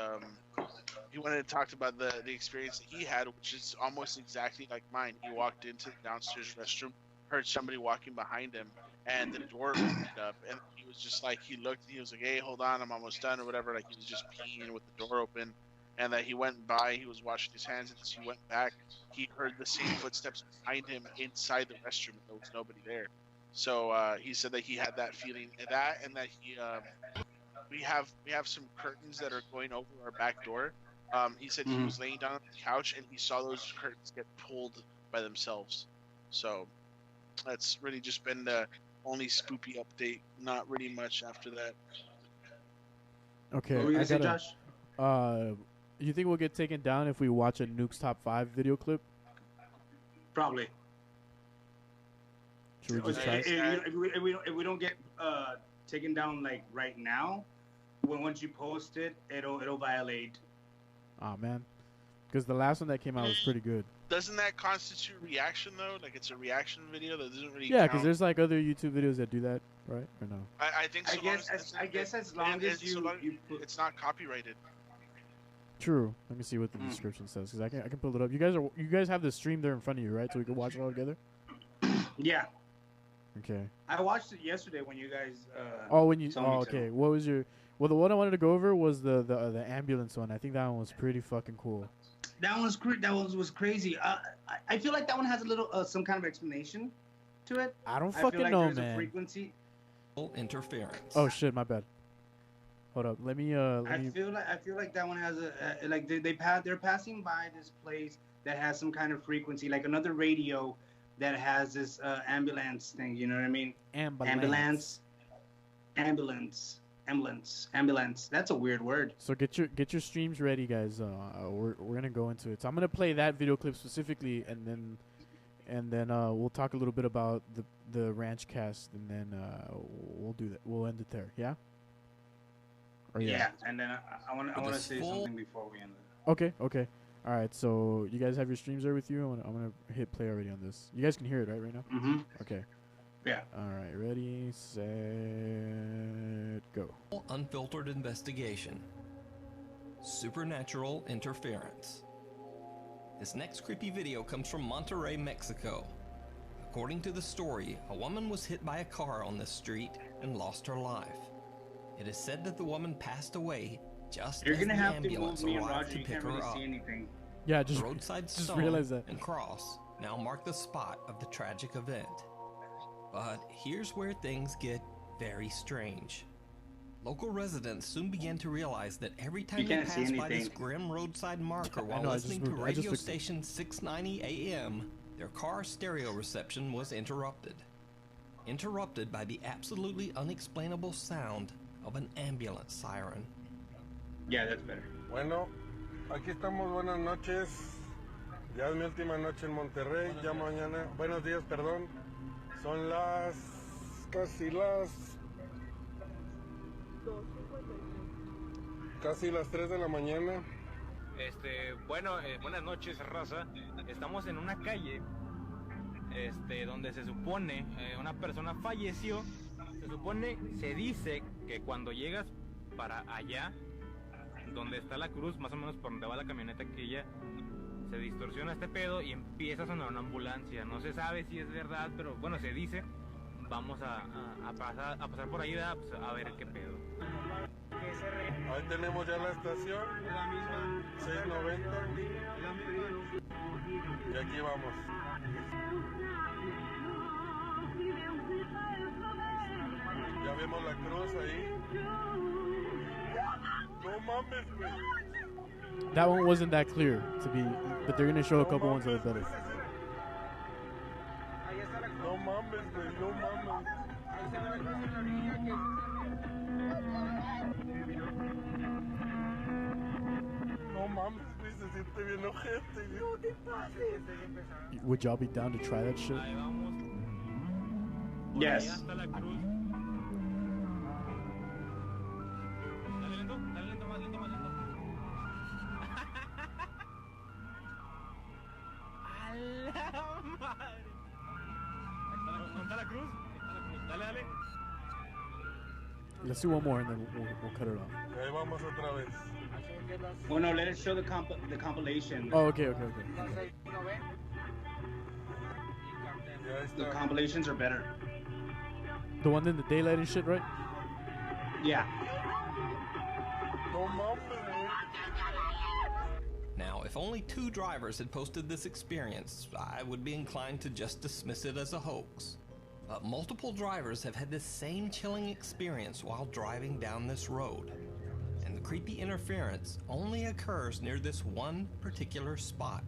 He went and talked about the experience that he had, which is almost exactly like mine. He walked into the downstairs restroom, heard somebody walking behind him, and the door opened up, and he was just like, he looked, he was like, hey, hold on, I'm almost done, or whatever. Like, he was just peeing with the door open. And that he went by, he was washing his hands, and as he went back, he heard the same footsteps behind him inside the restroom, and there was nobody there. So he said that he had that feeling, and that he we have some curtains that are going over our back door. He said he was laying down on the couch, and he saw those curtains get pulled by themselves. So that's really just been the only spoopy update. Not really much after that. Okay, what were you gonna say, Josh? You think we'll get taken down if we watch a Nuke's Top 5 video clip? Probably. Should we just So, try? if we don't get taken down like right now, once you post it, it'll violate. Oh man, because the last one that came out was pretty good. Doesn't that constitute reaction though? Like it's a reaction video that doesn't really. Yeah, count. because there's like other YouTube videos that do that, right? Or no? I think. So I guess as long as you put, it's not copyrighted. True. Let me see what the description says, because I can pull it up. You guys have the stream there in front of you, right? So we can watch it all together. Yeah. Okay. I watched it yesterday when you guys. Okay. What was your? Well, the one I wanted to go over was the ambulance one. I think that one was pretty fucking cool. That one was crazy. I feel like that one has a little some kind of explanation to it. I don't feel fucking like know, there's man. A frequency. Interference. Oh shit, my bad. Hold up. Let me. I feel like that one has a like they're passing by this place that has some kind of frequency, like another radio that has this ambulance thing. You know what I mean? Ambulance. That's a weird word. So get your streams ready, guys. We're gonna go into it. So I'm gonna play that video clip specifically, and then we'll talk a little bit about the ranch cast, and then we'll do that. We'll end it there. Yeah. Yeah, and then I want to say something before we end it. Okay. All right. So you guys have your streams there with you. I'm gonna hit play already on this. You guys can hear it right now. Mm-hmm. Okay. Yeah. All right. Ready, set, go. Unfiltered investigation. Supernatural interference. This next creepy video comes from Monterrey, Mexico. According to the story, a woman was hit by a car on this street and lost her life. It is said that the woman passed away just as the ambulance arrived to pick her up. Yeah, just the roadside just stone realize that. and cross now mark the spot of the tragic event. But here's where things get very strange. Local residents soon began to realize that every time they passed by this grim roadside marker while listening to radio station 690 AM, their car stereo reception was interrupted. Interrupted by the absolutely unexplainable sound of an ambulance siren. Yeah, that's better. Bueno, aquí estamos, buenas noches. Ya es mi última noche en Monterrey, ya mañana, buenos días, perdón. Son casi las 3 de la mañana. Buenas noches, raza. Estamos en una calle donde se supone una persona falleció. Se dice que cuando llegas para allá, donde está la cruz, más o menos por donde va la camioneta aquella, se distorsiona este pedo y empieza a sonar una ambulancia. No se sabe si es verdad, pero bueno, se dice. Vamos a pasar por ahí pues, a ver qué pedo. Ahí tenemos ya la estación, la misma 690. Y aquí vamos. Ya vemos la cruz ahí. No mames, güey. That one wasn't that clear to be, but they're gonna show a couple ones that are better. No mames, güey, no mames. No mames, güey, se siente bien ojete. No te pases. Would y'all be down to try that shit? Yes. Let's do one more and then we'll cut it off. Ahí vamos otra vez. Oh no, let us show the compilation. Oh, okay. The compilations are better. The one in the daylight and shit, right? Yeah. Now, if only 2 drivers had posted this experience, I would be inclined to just dismiss it as a hoax. But multiple drivers have had this same chilling experience while driving down this road. And the creepy interference only occurs near this one particular spot.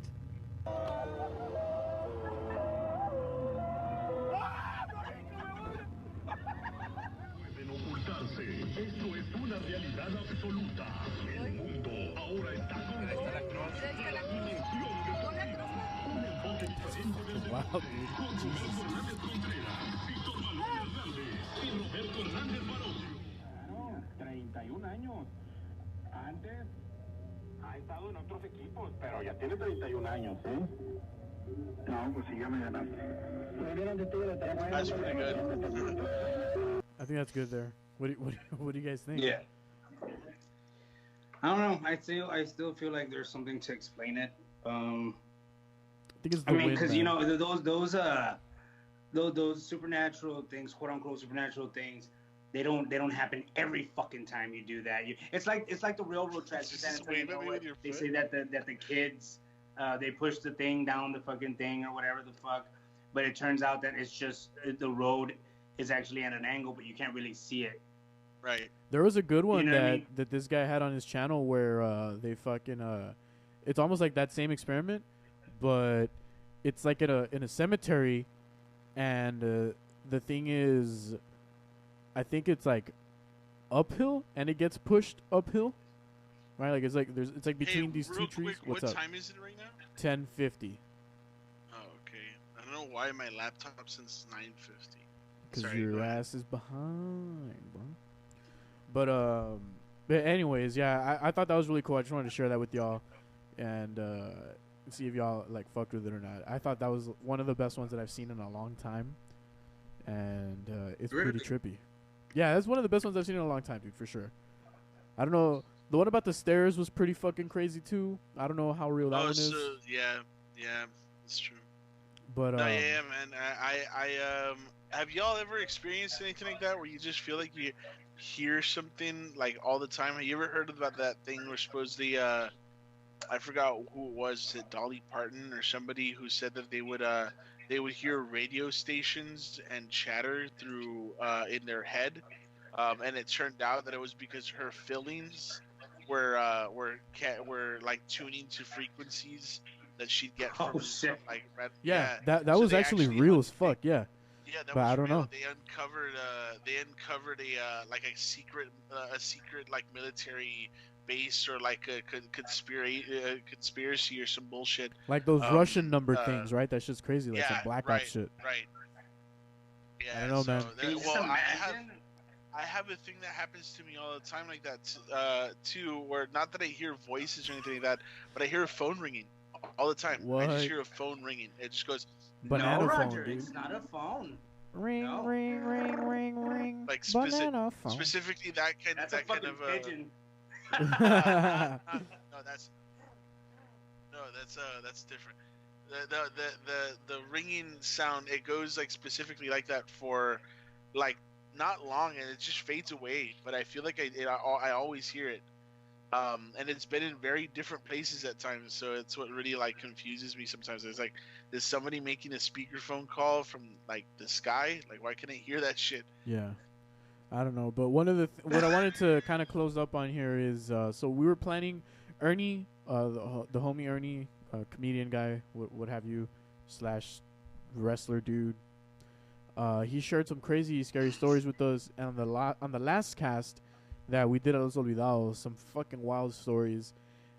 Esto es una realidad absoluta. El mundo ahora está con dimensión de su vida. Un Wow, dude. Jesus. Claro, 31 años. Antes ha estado en otros equipos, pero ya tiene 31 años, ¿eh? No, pues sí, ya me ganaste. That's pretty good. I think that's good there. What do you guys think? Yeah. I don't know. I still feel like there's something to explain it. I think it's the I mean, wind, because man. you know those supernatural things, quote unquote supernatural things, they don't happen every fucking time you do that. It's like the railroad tracks. They say that the kids they push the thing down the fucking thing or whatever the fuck, but it turns out that it's just the road is actually at an angle, but you can't really see it. Right. There was a good one You know what I mean? that this guy had on his channel where they fucking it's almost like that same experiment, but it's like in a cemetery, and the thing is, I think it's like uphill, and it gets pushed uphill, right? Like it's like between these two trees. Quick, What's what up? time is it right now? 10:50. Oh, okay. I don't know why my laptop since 9:50. Because your ass is behind, bro. But anyways, yeah, I thought that was really cool. I just wanted to share that with y'all, and see if y'all like fucked with it or not. I thought that was one of the best ones that I've seen in a long time, and it's pretty trippy. Yeah, that's one of the best ones I've seen in a long time, dude, for sure. I don't know. The one about the stairs was pretty fucking crazy too. I don't know how real that one is. Yeah, it's true. But no, yeah, man. I have y'all ever experienced anything like that where you just feel like you hear something like all the time? Have you ever heard about that thing where supposedly I forgot who it was it Dolly Parton or somebody who said that they would hear radio stations and chatter through in their head, and it turned out that it was because her feelings were like tuning to frequencies that she'd get from like that was actually real as fuck. Yeah. Yeah, that but was I don't real. know. They uncovered a like a secret like military base or like a conspiracy or some bullshit. Like those Russian number things, right? That's just crazy, like some Black Ops shit. Right. Yeah, I don't know, man. I have a thing that happens to me all the time like that too, where not that I hear voices or anything like that, but I hear a phone ringing all the time. What? I just hear a phone ringing. It just goes. Banana no, phone, Roger, dude. it's not a phone. Ring, no. ring, ring, ring, ring. Like banana phone. Specifically that kind That's that a fucking kind of pigeon. that's different. The ringing sound, it goes like specifically like that for like not long, and it just fades away. But I feel like I always hear it. And it's been in very different places at times, so it's what really like confuses me sometimes. It's like, is somebody making a speakerphone call from like the sky? Like, why can't I hear that shit? Yeah, I don't know. But one of what I wanted to kind of close up on here is, so we were planning Ernie, the homie Ernie, comedian guy, what have you, / wrestler dude. He shared some crazy, scary stories with us, and on the last cast that we did at Los Olvidados, some fucking wild stories,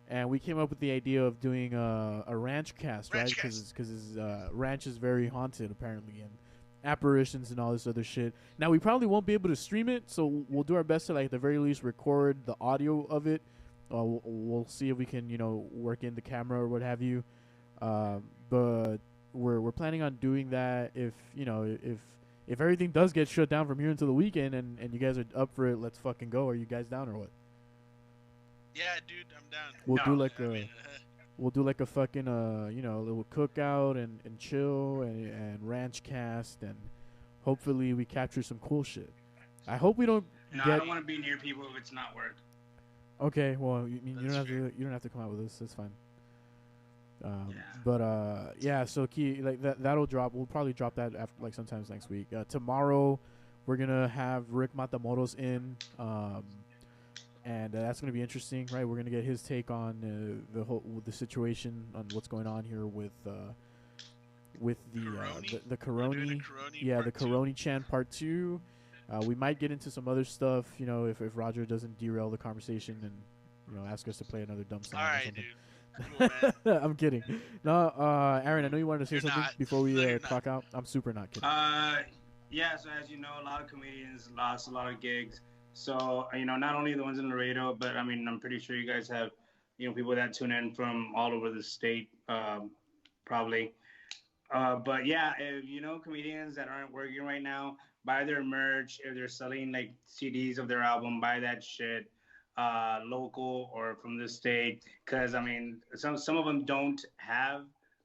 and we came up with the idea of doing a ranch cast, right? Because his ranch is very haunted apparently, and apparitions and all this other shit. Now we probably won't be able to stream it, so we'll do our best to like at the very least record the audio of it. We'll see if we can work in the camera or what have you. But we're planning on doing that if everything does get shut down from here until the weekend, and you guys are up for it, let's fucking go. Are you guys down or what? Yeah, dude, I'm down. We'll do like a fucking little cookout and chill and ranch cast, and hopefully we capture some cool shit. I hope we don't. No, I don't want to be near people if it's not work. Okay, well, you don't have to come out with us. That's fine. So Key, like that'll drop. We'll probably drop that after like sometimes next week. Tomorrow, we're gonna have Rick Matamoros in, and that's gonna be interesting, right? We're gonna get his take on the situation on what's going on here with the Coroni. Yeah, the Coroni Chan Part 2. We might get into some other stuff, if Roger doesn't derail the conversation and ask us to play another dumb song or something. Dude. Cool, man. I'm kidding. No, Aaron, I know you wanted to say You're something not. before we No, clock out. I'm super not kidding. Yeah. So as you know, a lot of comedians lost a lot of gigs. So not only the ones in Laredo, but I mean, I'm pretty sure you guys have, people that tune in from all over the state, probably. But yeah, if comedians that aren't working right now, buy their merch. If they're selling like CDs of their album, buy that shit, local or from the state. Because I mean, some of them don't have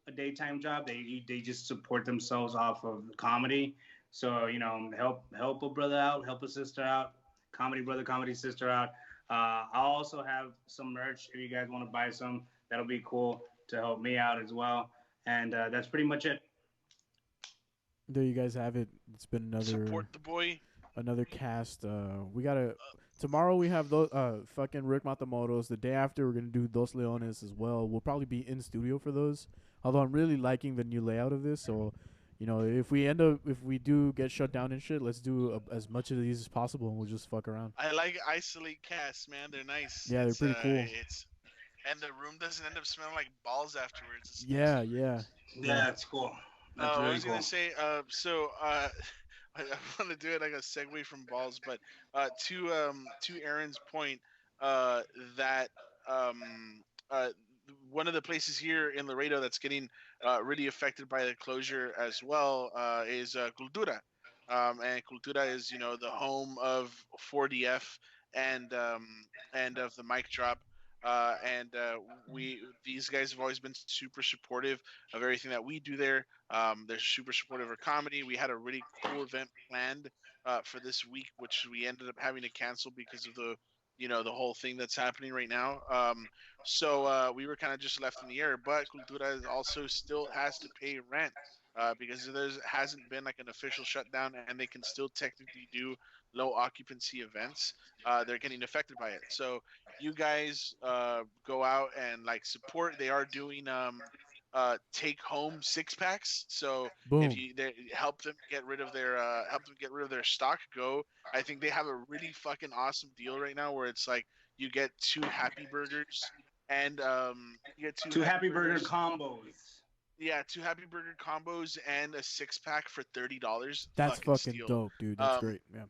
a daytime job. They just support themselves off of comedy. So help a brother out, help a sister out, comedy brother, comedy sister out. I'll also have some merch if you guys want to buy some. That'll be cool to help me out as well. And that's pretty much it. There you guys have it. It's been Support the boy. Another cast. We gotta tomorrow. We have those fucking Rick Matamoros. The day after, we're gonna do Dos Leones as well. We'll probably be in studio for those. Although I'm really liking the new layout of this. So, if we do get shut down and shit, let's do as much of these as possible, and we'll just fuck around. I like isolate casts, man. They're nice. Yeah, they're pretty cool. And the room doesn't end up smelling like balls afterwards. Yeah. Yeah, that's cool. That's really I was cool. gonna say, I want to do it like a segue from balls, but to Aaron's point, that one of the places here in Laredo that's getting really affected by the closure as well is Cultura, and Cultura is the home of 4DF and of the mic drop. These guys have always been super supportive of everything that we do there. They're super supportive of comedy. We had a really cool event planned for this week, which we ended up having to cancel because of the whole thing that's happening right now. So we were kind of just left in the air. But Cultura also still has to pay rent because there hasn't been like an official shutdown, and they can still technically do low occupancy events. They're getting affected by it. So you guys go out and like support. They are doing take home 6-packs. So Boom. if they help them get rid of their stock, I think they have a really fucking awesome deal right now where it's like you get 2 Happy Burgers and you get two Happy Burger combos. Yeah, 2 Happy Burger combos and a 6-pack for $30. That's fucking steal. dope, dude. That's great. Yeah.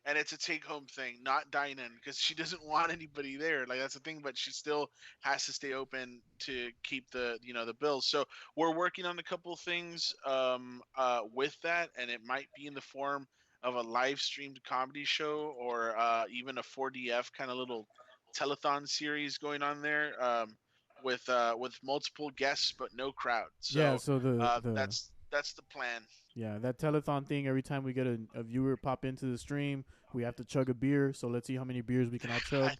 And it's a take-home thing, not dine-in, because she doesn't want anybody there. Like that's the thing, but she still has to stay open to keep the bills. So we're working on a couple of things with that, and it might be in the form of a live-streamed comedy show or even a 4DF kind of little telethon series going on there with multiple guests but no crowd. So yeah. So that's the plan. Yeah, that telethon thing, every time we get a viewer pop into the stream, we have to chug a beer. So let's see how many beers we can all chug.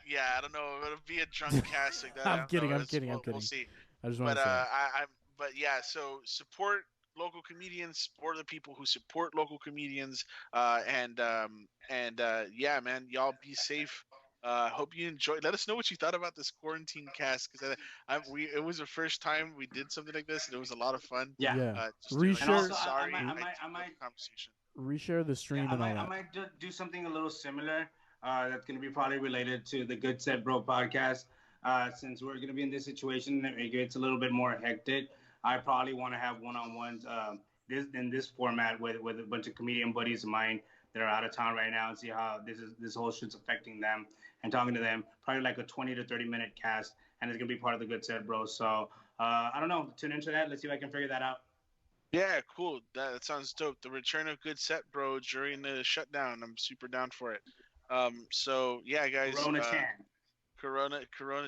Yeah, I don't know. It'll be a drunk cast like that. I'm kidding. We'll see. I just want to say. But yeah, so support local comedians, support the people who support local comedians, and yeah, man, y'all be safe. Hope you enjoyed. Let us know what you thought about this quarantine cast, because it was the first time we did something like this, and it was a lot of fun. Yeah. Reshare. I might conversation. Reshare the stream and all that. I might do something a little similar. That's going to be probably related to the Good Set Bro podcast. Since we're going to be in this situation, it gets a little bit more hectic. I probably want to have one-on-ones in this format with a bunch of comedian buddies of mine that are out of town right now, and see how this whole shit's affecting them, and talking to them. Probably like a 20 to 30 minute cast, and it's gonna be part of the Good Set Bro. So I don't know. Tune into that. Let's see if I can figure that out. Yeah, cool. That sounds dope. The return of Good Set Bro during the shutdown. I'm super down for it. So yeah, guys. Corona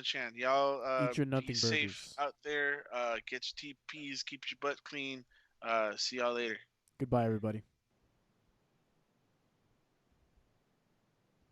Chan. Y'all eat your nothing be burgers. Safe out there. Get your TPs. Keep your butt clean. See y'all later. Goodbye, everybody.